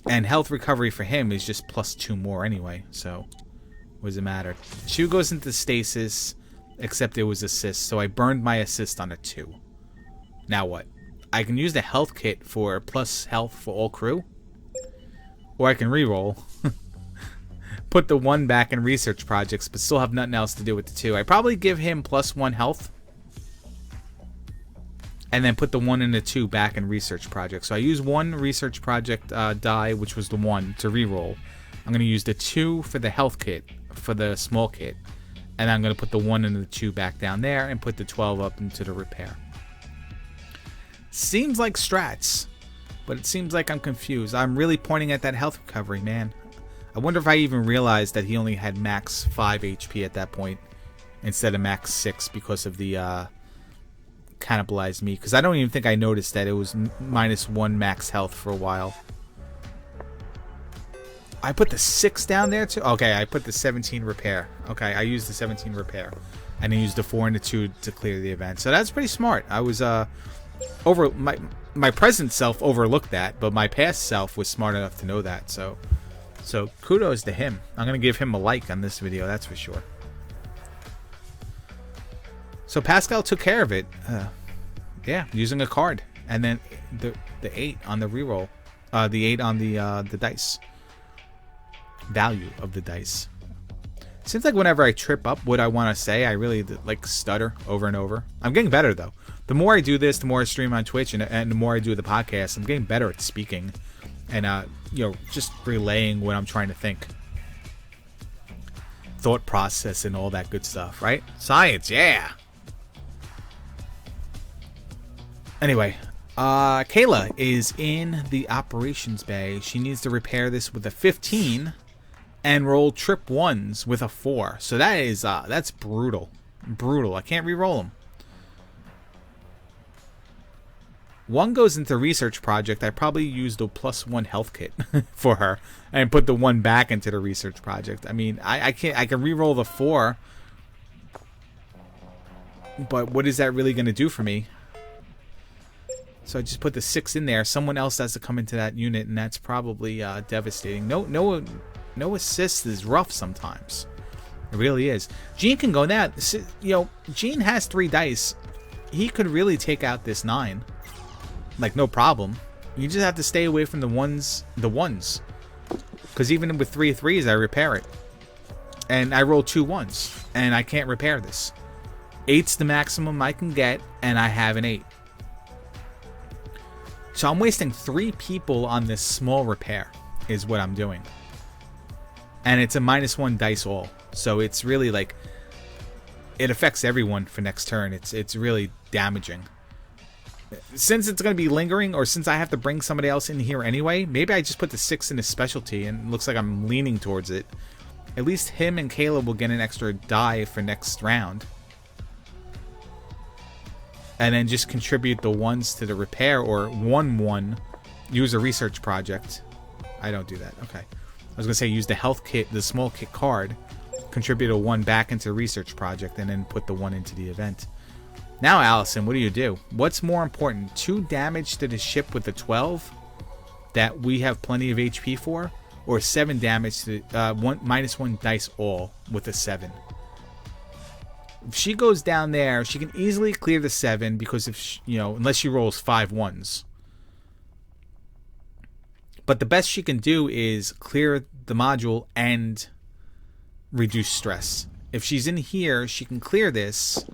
And health recovery for him is just +2 more anyway, so what does it matter? 2 goes into stasis, except it was assist, so I burned my assist on a 2. Now what? I can use the health kit for plus health for all crew, or I can reroll. Put the 1 back in research projects, but still have nothing else to do with the 2. I probably give him +1 health. And then put the 1 and the 2 back in research project. So I use 1 research project die, which was the 1, to reroll. I'm going to use the 2 for the health kit, for the small kit. And I'm going to put the 1 and the 2 back down there and put the 12 up into the repair. Seems like strats. But it seems like I'm confused. I'm really pointing at that health recovery, man. I wonder if I even realized that he only had max 5 HP at that point instead of max 6 because of the cannibalized me. Because I don't even think I noticed that it was -1 max health for a while. I put the 6 down there too? Okay, I put the 17 repair. Okay, I used the 17 repair. And I used the 4 and the 2 to clear the event. So that's pretty smart. I was over my present self overlooked that, but my past self was smart enough to know that. So kudos to him. I'm gonna give him a like on this video, that's for sure. So Pascal took care of it. Yeah, using a card, and then the 8 on the reroll, the 8 on the dice. Value of the dice. Seems like whenever I trip up what I want to say, I really like stutter over and over. I'm getting better though. The more I do this, the more I stream on Twitch, and the more I do the podcast, I'm getting better at speaking, and just relaying what I'm trying to think, thought process, and all that good stuff. Right? Science, yeah. Anyway, Kayla is in the operations bay. She needs to repair this with a 15 and roll trip 1s with a 4. So that is that's brutal. Brutal. I can't re-roll them. 1 goes into research project. I probably used a +1 health kit for her and put the 1 back into the research project. I mean, I can re-roll the 4, but what is that really going to do for me? So I just put the 6 in there. Someone else has to come into that unit, and that's probably devastating. No assist is rough sometimes. It really is. Gene can go now. Gene has 3 dice. He could really take out this 9. Like, no problem. You just have to stay away from the ones. Because even with 3 3s, I repair it. And I roll 2 1s. And I can't repair this. 8's the maximum I can get, and I have an 8. So I'm wasting 3 people on this small repair, is what I'm doing. And it's a -1 dice all. So it's really like, it affects everyone for next turn. It's really damaging. Since it's going to be lingering, or since I have to bring somebody else in here anyway, maybe I just put the 6 in his specialty, and it looks like I'm leaning towards it. At least him and Caleb will get an extra die for next round. And then just contribute the 1s to the repair, or 1-1. Use a research project. I don't do that. Okay. I was going to say use the health kit, the small kit card, contribute a 1 back into the research project, and then put the 1 into the event. Now, Allison, what do? What's more important? 2 damage to the ship with the 12 that we have plenty of HP for, or 7 damage to -1 dice all with a 7? If she goes down there, she can easily clear the 7 because if she, unless she rolls 5 1s. But the best she can do is clear the module and reduce stress. If she's in here, she can clear this.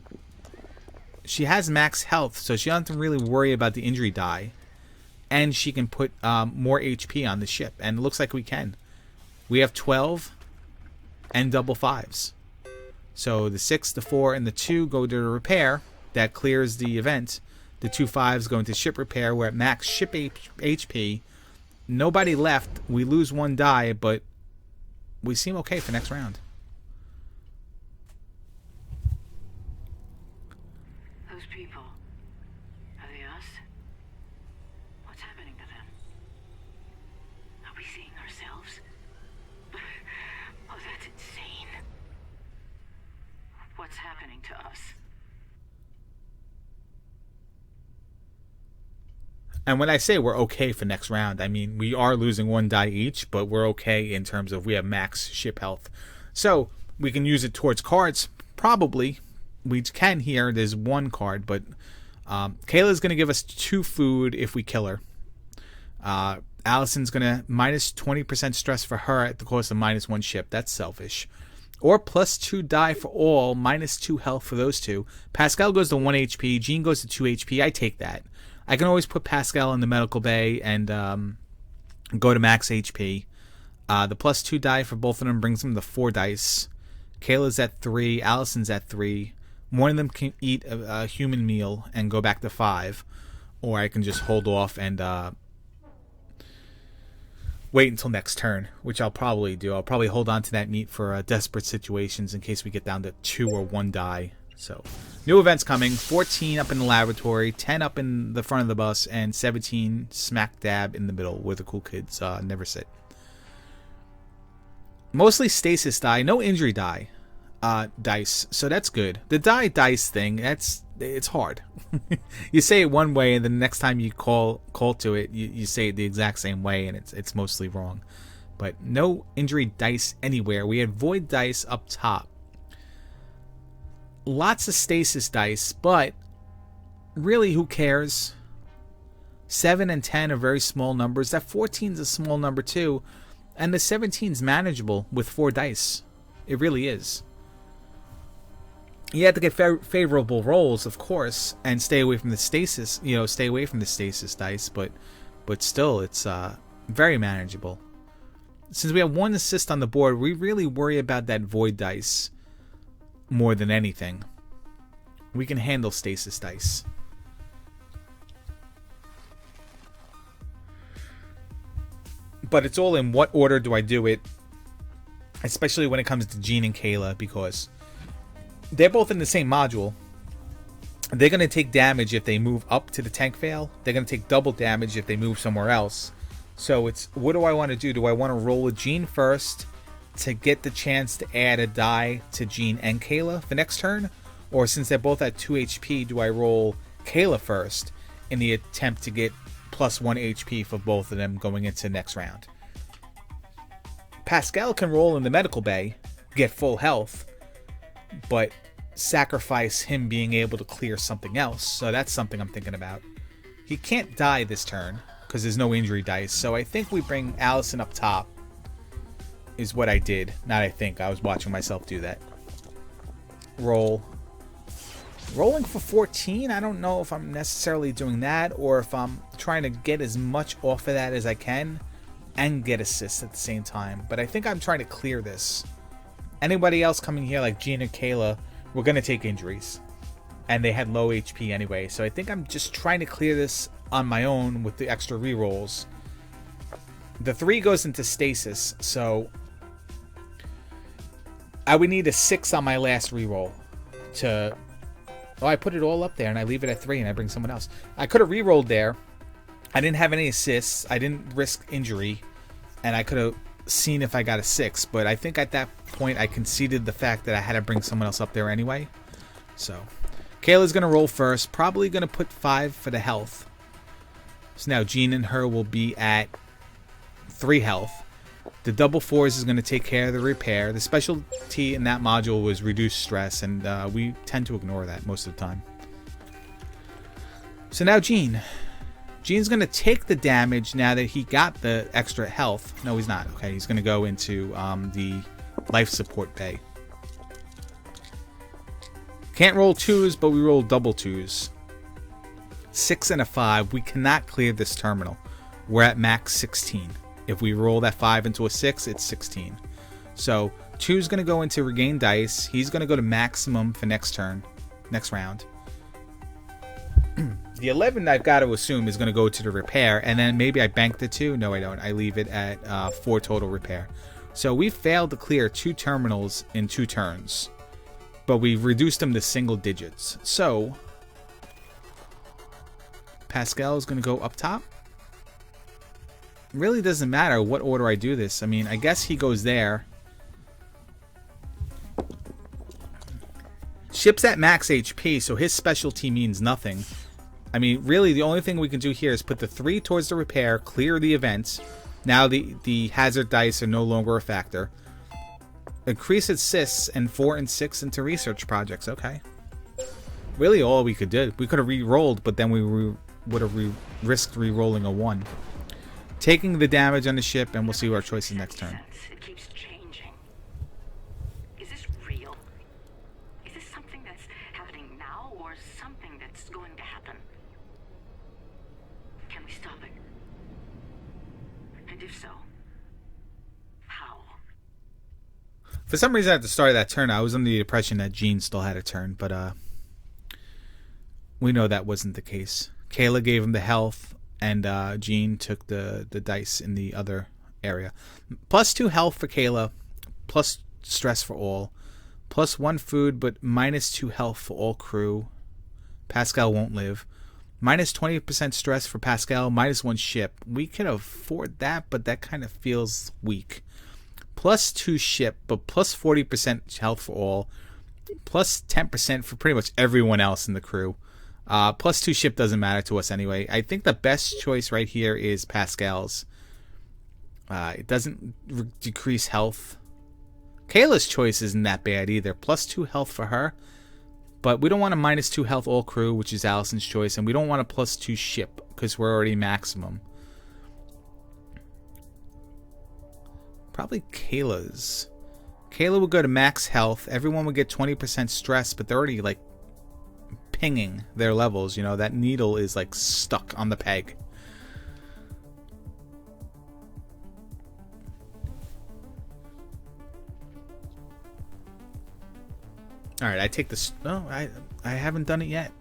She has max health, so she doesn't really worry about the injury die. And she can put more HP on the ship. And it looks like we can. We have 12 and double 5s. So the 6, the 4, and the 2 go to the repair. That clears the event. The 2 5s go into ship repair. We're at max ship HP. Nobody left. We lose 1 die, but we seem okay for next round. Those people, are they us? What's happening to them? Are we seeing ourselves? Oh, that's insane. What's happening to us? And when I say we're okay for next round, I mean we are losing 1 die each, but we're okay in terms of we have max ship health. So we can use it towards cards. Probably. We can here. There's 1 card, but Kayla's going to give us 2 food if we kill her. Allison's going to -20% stress for her at the cost of -1 ship. That's selfish. Or +2 die for all, -2 health for those 2. Pascal goes to 1 HP. Jean goes to 2 HP. I take that. I can always put Pascal in the medical bay and go to max HP. The +2 die for both of them brings them to 4 dice. Kayla's at 3. Allison's at 3. One of them can eat a human meal and go back to 5. Or I can just hold off and wait until next turn, which I'll probably do. I'll probably hold on to that meat for desperate situations in case we get down to 2 or 1 die. So, new events coming. 14 up in the laboratory, 10 up in the front of the bus, and 17 smack dab in the middle where the cool kids never sit. Mostly stasis die, no injury die dice, so that's good. The die dice thing, it's hard. You say it one way, and then the next time you call to it, you say it the exact same way, and it's mostly wrong. But no injury dice anywhere. We had void dice up top. Lots of stasis dice, but really, who cares? 7 and 10 are very small numbers. That 14 is a small number too, and the 17 is manageable with 4 dice. It really is. You have to get favorable rolls, of course, and stay away from the stasis. Stay away from the stasis dice, but still, it's very manageable. Since we have 1 assist on the board, we really worry about that void dice more than anything. We can handle stasis dice. But it's all in what order do I do it, especially when it comes to Jean and Kayla, because they're both in the same module. They're going to take damage if they move up to the tank fail. They're going to take double damage if they move somewhere else. So it's, what do I want to do? Do I want to roll a Jean first to get the chance to add a die to Jean and Kayla for next turn? Or since they're both at 2 HP, do I roll Kayla first in the attempt to get plus 1 HP for both of them going into next round? Pascal can roll in the medical bay, get full health, but sacrifice him being able to clear something else. So that's something I'm thinking about. He can't die this turn because there's no injury dice. So I think we bring Allison up top is what I did. Not I think. I was watching myself do that. Roll. Rolling for 14, I don't know if I'm necessarily doing that or if I'm trying to get as much off of that as I can and get assists at the same time. But I think I'm trying to clear this. Anybody else coming here like Jean and Kayla, we're going to take injuries. And they had low HP anyway. So I think I'm just trying to clear this on my own with the extra rerolls. The 3 goes into stasis, so I would need a 6 on my last reroll to... Oh, I put it all up there and I leave it at 3 and I bring someone else. I could have rerolled there. I didn't have any assists. I didn't risk injury. And I could have seen if I got a 6. But I think at that point I conceded the fact that I had to bring someone else up there anyway. So, Kayla's going to roll first. Probably going to put 5 for the health. So now Jean and her will be at 3 health. The double 4s is going to take care of the repair. The specialty in that module was reduced stress, and we tend to ignore that most of the time. So now Jean. Jean's going to take the damage now that he got the extra health. No, he's not. Okay, he's going to go into the life support bay. Can't roll 2s, but we roll double 2s. 6 and a 5. We cannot clear this terminal. We're at max 16. If we roll that 5 into a 6, it's 16. So 2's going to go into regain dice. He's going to go to maximum for next round. The 11 I've got to assume is going to go to the repair, and then maybe I bank the 2. No, I don't. I leave it at 4 total repair. So we failed to clear 2 terminals in 2 turns, but we've reduced them to single digits. So Pascal is going to go up top. Really doesn't matter what order I do this. I mean, I guess he goes there. Ship's at max HP, so his specialty means nothing. I mean, really, the only thing we can do here is put the 3 towards the repair, clear the event. Now the hazard dice are no longer a factor. Increase assists and 4 and 6 into research projects. Okay. Really, all we could do. We could have re-rolled, but then we would have risked re-rolling a 1. Taking the damage on the ship, and we'll see our choices next turn. It keeps changing. Is this real? Is this something that's happening now, or something that's going to happen? Can we stop it? And if so, how? For some reason, at the start of that turn, I was under the impression that Jean still had a turn, but we know that wasn't the case. Kayla gave him the health, and Jean took the dice in the other area. +2 health for Kayla, plus stress for all, +1 food, but -2 health for all crew. Pascal won't live. -20% stress for Pascal, -1 ship. We can afford that, but that kind of feels weak. +2 ship, but +40% health for all, +10% for pretty much everyone else in the crew. +2 ship doesn't matter to us anyway. I think the best choice right here is Pascal's. It doesn't decrease health. Kayla's choice isn't that bad either. +2 health for her. But we don't want a -2 health all crew, which is Allison's choice. And we don't want a +2 ship, because we're already maximum. Probably Kayla's. Kayla would go to max health. Everyone would get 20% stress, but they're already, like, pinging their levels. You know, that needle is, like, stuck on the peg. Alright, I take this. No, I haven't done it yet.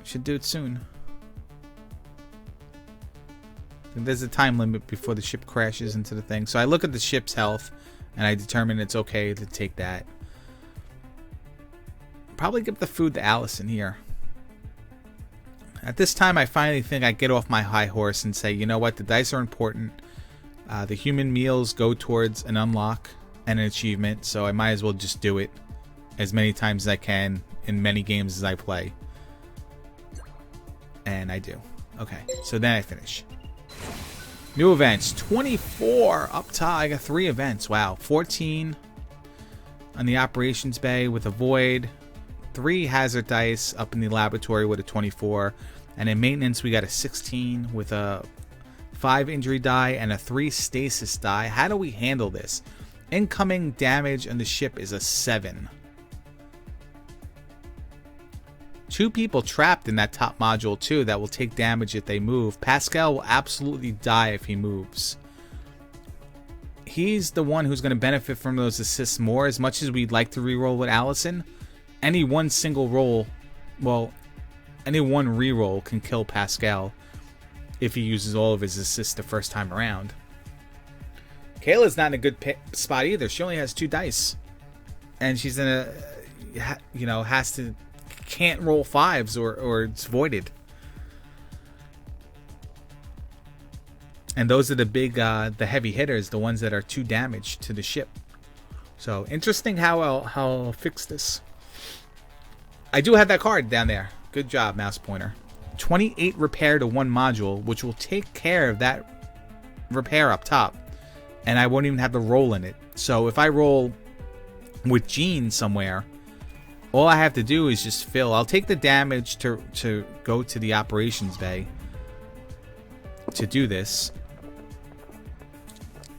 Should do it soon. There's a time limit before the ship crashes into the thing. So I look at the ship's health, and I determine it's okay to take that. Probably give the food to Allison here. At this time, I finally think I get off my high horse and say, you know what, the dice are important. The human meals go towards an unlock and an achievement, so I might as well just do it as many times as I can in many games as I play. And I do. Okay, so then I finish. New events, 24 up top. I got 3 events. Wow, 14 on the operations bay with a void, 3 hazard dice up in the laboratory with a 24, and in maintenance we got a 16 with a 5 injury die and a 3 stasis die. How do we handle this? Incoming damage on the ship is a 7. 2 people trapped in that top module too that will take damage if they move. Pascal will absolutely die if he moves. He's the one who's going to benefit from those assists more. As much as we'd like to reroll with Allison, any one single roll, well, any one reroll can kill Pascal if he uses all of his assists the first time around. Kayla's not in a good spot either. She only has 2 dice, and she's in a, you know, can't roll 5s or it's voided. And those are the big, the heavy hitters, the ones that are 2 damage to the ship. So interesting how I'll fix this. I do have that card down there. Good job, mouse pointer. 28 repair to 1 module, which will take care of that repair up top. And I won't even have to roll in it. So if I roll with Jean somewhere, all I have to do is just fill. I'll take the damage to go to the operations bay to do this.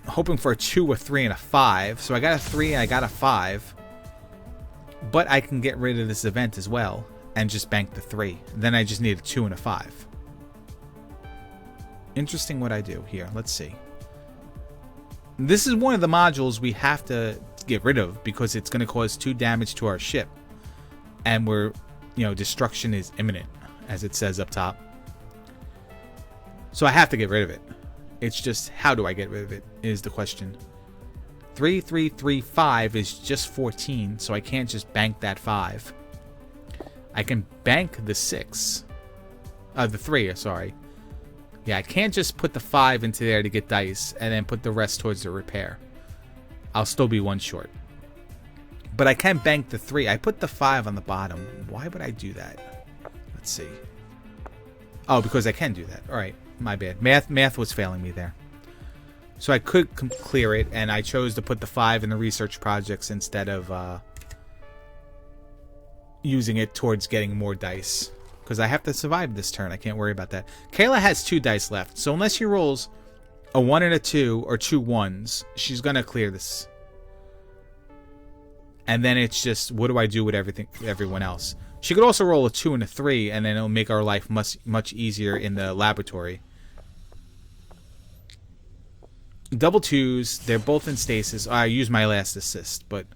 Hoping for a 2, a 3, and a 5. So I got a 3 and I got a 5. But I can get rid of this event as well and just bank the 3. Then I just need a 2 and a 5. Interesting what I do here. Let's see. This is one of the modules we have to get rid of because it's going to cause 2 damage to our ship. And we're, you know, destruction is imminent, as it says up top. So I have to get rid of it. It's just, how do I get rid of it is the question. 3, 3, 3, 5 is just 14, so I can't just bank that 5. I can bank the 6. The 3, sorry. Yeah, I can't just put the 5 into there to get dice and then put the rest towards the repair. I'll still be 1 short. But I can bank the 3. I put the 5 on the bottom. Why would I do that? Let's see. Oh, because I can do that. Alright, my bad. Math was failing me there. So I could clear it, and I chose to put the 5 in the research projects instead of using it towards getting more dice. Because I have to survive this turn. I can't worry about that. Kayla has 2 dice left. So unless she rolls a 1 and a 2 or 2 1s, she's going to clear this. And then it's just, what do I do with everyone else? She could also roll a 2 and a 3, and then it'll make our life much easier in the laboratory. Double 2s. They're both in stasis. I use my last assist, but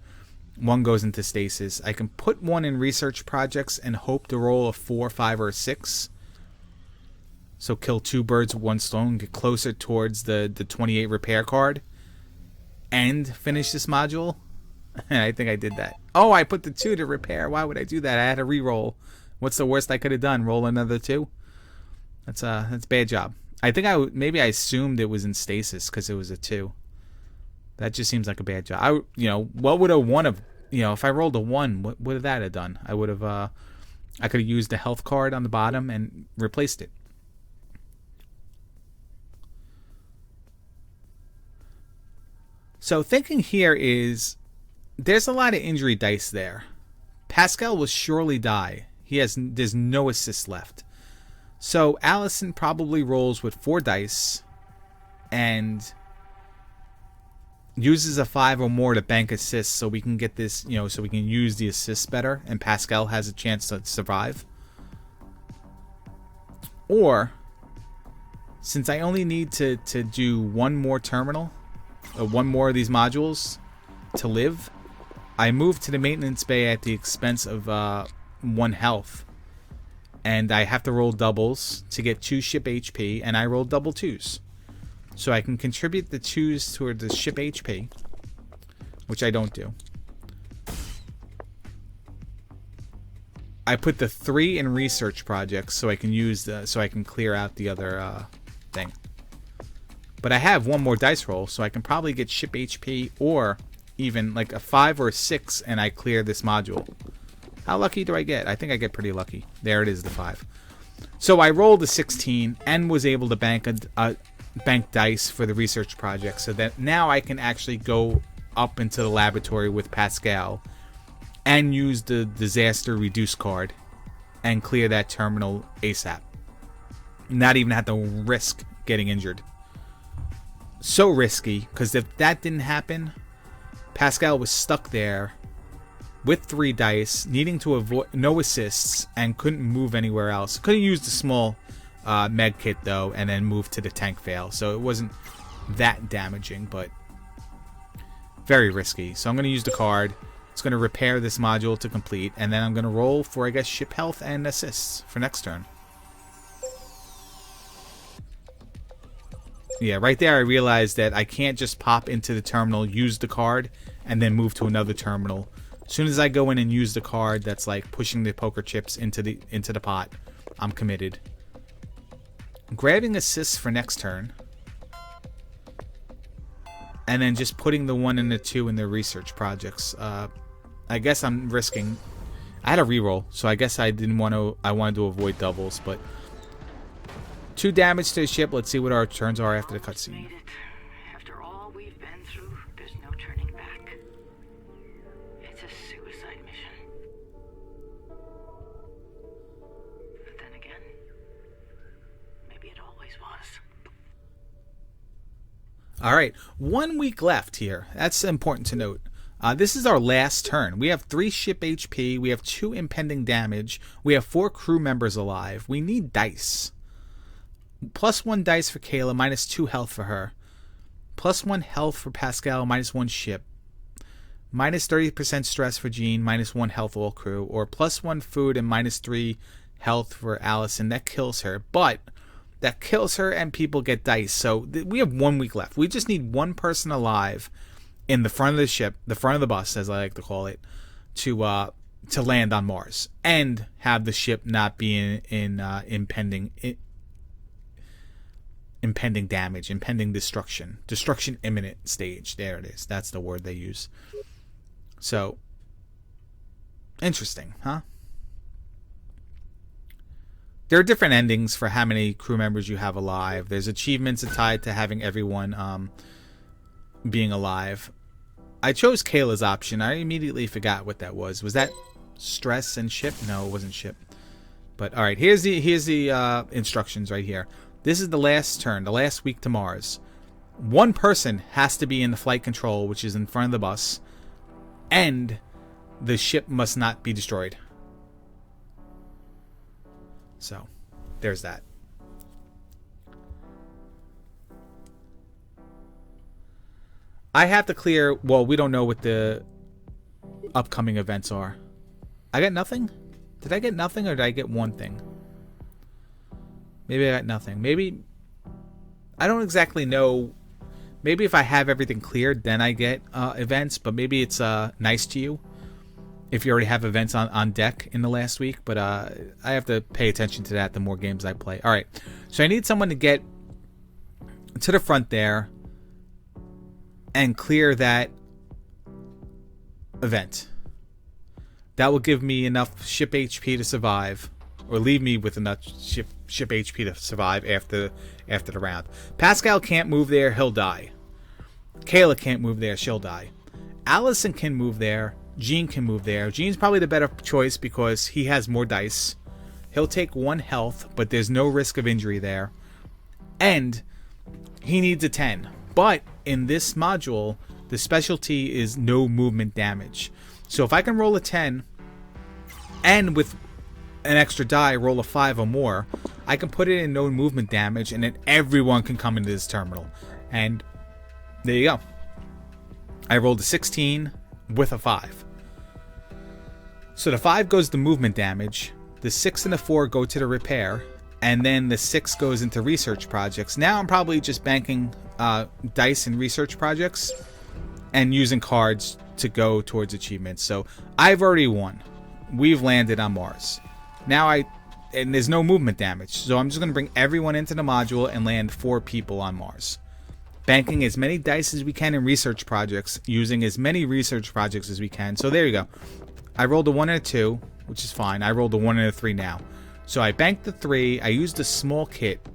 1 goes into stasis. I can put 1 in research projects and hope to roll a 4, 5, or a 6. So kill 2 birds with 1 stone, get closer towards the 28 repair card, and finish this module. And I think I did that. Oh, I put the 2 to repair. Why would I do that? I had to re-roll. What's the worst I could have done? Roll another 2? That's a bad job. I think maybe I assumed it was in stasis because it was a 2. That just seems like a bad job. What would a 1 have? If I rolled a 1, what would that have done? I would have. I could have used the health card on the bottom and replaced it. So thinking here is, there's a lot of injury dice there. Pascal will surely die. There's no assist left. So Allison probably rolls with 4 dice and uses a 5 or more to bank assists so we can get this, so we can use the assists better and Pascal has a chance to survive. Or, since I only need to do 1 more terminal, 1 more of these modules to live, I move to the maintenance bay at the expense of 1 health. And I have to roll doubles to get 2 ship HP, and I roll double 2s. So I can contribute the 2s toward the ship HP, which I don't do. I put the 3 in research projects so I can clear out the other thing. But I have 1 more dice roll, so I can probably get ship HP or even like a 5 or a 6, and I clear this module. How lucky do I get? I think I get pretty lucky. There it is, the 5. So I rolled a 16 and was able to bank bank dice for the research project, so that now I can actually go up into the laboratory with Pascal and use the disaster reduce card and clear that terminal ASAP. Not even have to risk getting injured. So risky, because if that didn't happen, Pascal was stuck there with 3 dice, needing to avoid no assists, and couldn't move anywhere else. Could have used a small med kit though, and then moved to the tank fail. So it wasn't that damaging, but very risky. So I'm going to use the card. It's going to repair this module to complete, and then I'm going to roll for, I guess, ship health and assists for next turn. Yeah, right there I realized that I can't just pop into the terminal, use the card, and then move to another terminal. As soon as I go in and use the card that's like pushing the poker chips into the pot, I'm committed. Grabbing assists for next turn. And then just putting the 1 and the 2 in the research projects. I guess I'm risking. I had a reroll, so I guess I wanted to avoid doubles, but 2 damage to the ship. Let's see what our turns are after the cutscene. After all we've been through, there's no turning back. It's a suicide mission. But then again, maybe it always was. Alright, 1 week left here. That's important to note. This is our last turn. We have 3 ship HP. We have 2 impending damage. We have 4 crew members alive. We need dice. +1 dice for Kayla, -2 health for her. +1 health for Pascal, -1 ship. -30% stress for Jean, -1 health all crew. Or +1 food and -3 health for Allison. That kills her. But that kills her and people get dice. So we have 1 week left. We just need 1 person alive in the front of the ship, the front of the bus, as I like to call it, to land on Mars and have the ship not be in impending damage, impending destruction imminent stage. There it is. That's the word they use. So interesting, huh? There are different endings for how many crew members you have alive. There's achievements tied to having everyone being alive. I chose Kayla's option. I immediately forgot what that was. Was that stress and ship? No, it wasn't ship. But all right, here's the instructions right here. This is the last turn, the last week to Mars. 1 person has to be in the flight control, which is in front of the bus, and the ship must not be destroyed. So, there's that. I have to clear. Well, we don't know what the upcoming events are. I got nothing? Did I get nothing, or did I get 1 thing? Maybe I got nothing. Maybe I don't exactly know. Maybe if I have everything cleared, then I get events. But maybe it's nice to you if you already have events on deck in the last week. But I have to pay attention to that the more games I play. All right. So I need someone to get to the front there and clear that event. That will give me enough ship HP to survive, or leave me with enough ship HP to survive after the round. Pascal can't move there, he'll die. Kayla can't move there, she'll die. Allison can move there, Gene can move there. Gene's probably the better choice because he has more dice. He'll take 1 health, but there's no risk of injury there. And he needs a 10. But in this module, the specialty is no movement damage. So if I can roll a 10 and with an extra die roll a 5 or more, I can put it in no movement damage, and then everyone can come into this terminal. And there you go. I rolled a 16 with a 5. So the 5 goes to movement damage, the 6 and the 4 go to the repair, and then the 6 goes into research projects. Now I'm probably just banking dice in research projects and using cards to go towards achievements. So I've already won. We've landed on Mars. Now and there's no movement damage, so I'm just going to bring everyone into the module and land 4 people on Mars. Banking as many dice as we can in research projects, using as many research projects as we can. So there you go. I rolled a 1 and a 2, which is fine. I rolled a 1 and a 3 now. So I banked the 3, I used a small kit,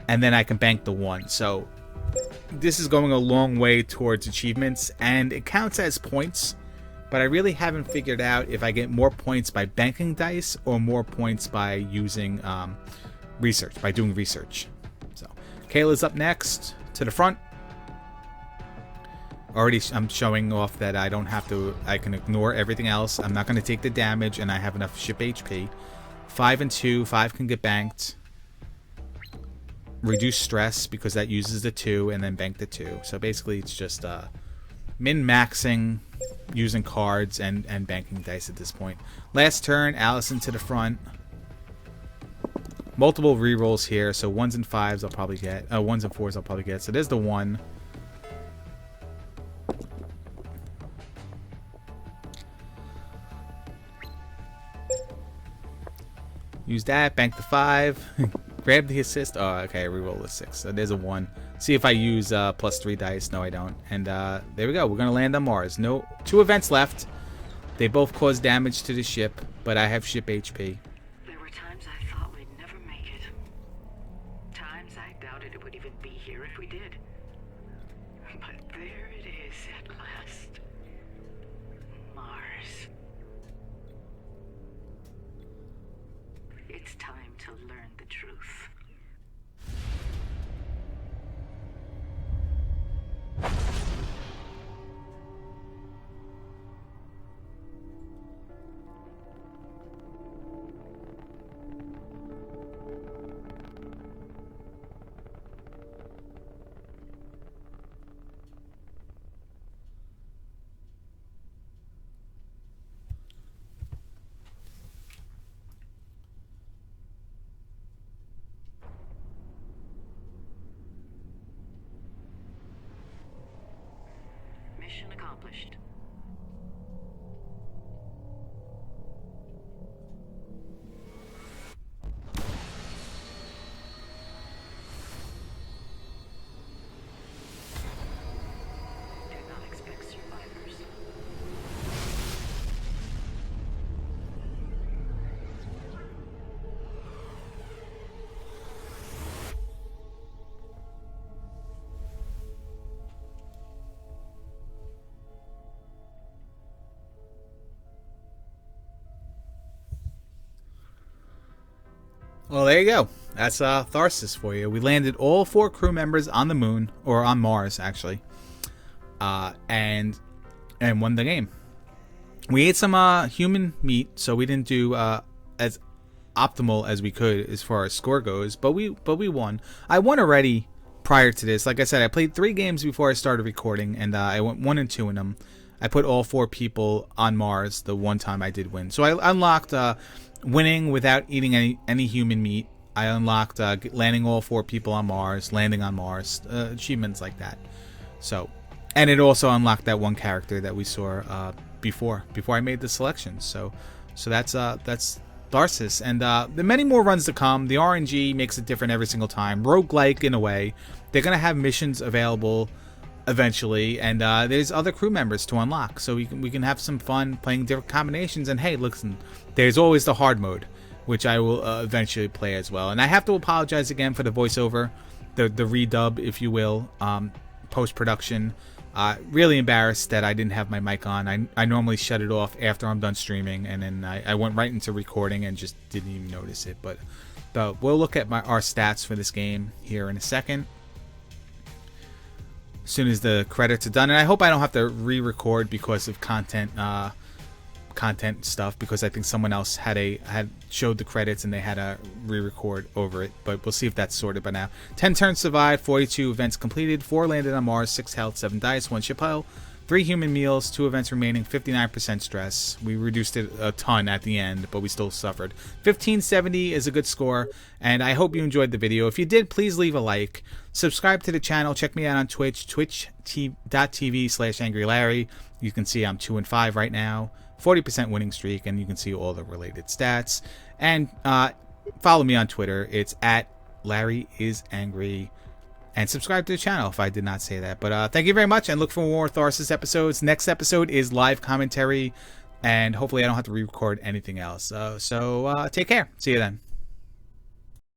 and then I can bank the 1. So this is going a long way towards achievements, and it counts as points, but I really haven't figured out if I get more points by banking dice or more points by using research, by doing research. So Kayla's up next to the front. Already I'm showing off that I don't have to, I can ignore everything else. I'm not going to take the damage, and I have enough ship HP. 5 and 2, 5 can get banked. Reduce stress because that uses the 2, and then bank the 2. So basically it's just min-maxing using cards and banking dice at this point. Last turn, Allison to the front. Multiple rerolls here, so 1s and 5s I'll probably get. 1s and 4s I'll probably get. So there's the 1. Use that, bank the 5. Grab the assist. Oh, okay, reroll the 6. So there's a 1. See if I use plus 3 dice. No, I don't. And there we go. We're going to land on Mars. No, 2 events left. They both cause damage to the ship, but I have ship HP. There were times I thought we'd never make it. Times I doubted it would even be here if we did. But there it is at last. Mars. It's time to learn the truth. Mission accomplished. Did not expect survivors. Well, there you go. That's Tharsis for you. We landed all 4 crew members on the moon, or on Mars, actually, and won the game. We ate some human meat, so we didn't do as optimal as we could as far as score goes, but we won. I won already prior to this. Like I said, I played 3 games before I started recording, and I went 1 and 2 in them. I put all 4 people on Mars the one time I did win. So I unlocked winning without eating any human meat. I unlocked landing all 4 people on Mars, landing on Mars, achievements like that. So, and it also unlocked that one character that we saw before I made the selection. So that's Tharsis, and there are many more runs to come. The RNG makes it different every single time. Roguelike in a way. They're gonna have missions available eventually, and there's other crew members to unlock, so we can have some fun playing different combinations. And hey, listen, there's always the hard mode, which I will eventually play as well. And I have to apologize again for the voiceover, the redub, if you will, post-production. Really embarrassed that I didn't have my mic on. I normally shut it off after I'm done streaming, and then I went right into recording and just didn't even notice it. But we'll look at our stats for this game here in a second, as soon as the credits are done. And I hope I don't have to re-record because of content stuff, because I think someone else had showed the credits and they had a re-record over it, but we'll see if that's sorted by now. 10 turns survived, 42 events completed, 4 landed on Mars, 6 health, 7 dice, 1 ship hull, 3 human meals, 2 events remaining, 59% stress. We reduced it a ton at the end, but we still suffered. 1570 is a good score, and I hope you enjoyed the video. If you did, please leave a like. Subscribe to the channel. Check me out on Twitch, twitch.tv/AngryLarry. You can see I'm 2-5 right now. 40% winning streak, and you can see all the related stats. And follow me on Twitter. It's @LarryIsAngry. And subscribe to the channel if I did not say that. But thank you very much, and look for more Tharsis episodes. Next episode is live commentary, and hopefully I don't have to re-record anything else. So take care. See you then.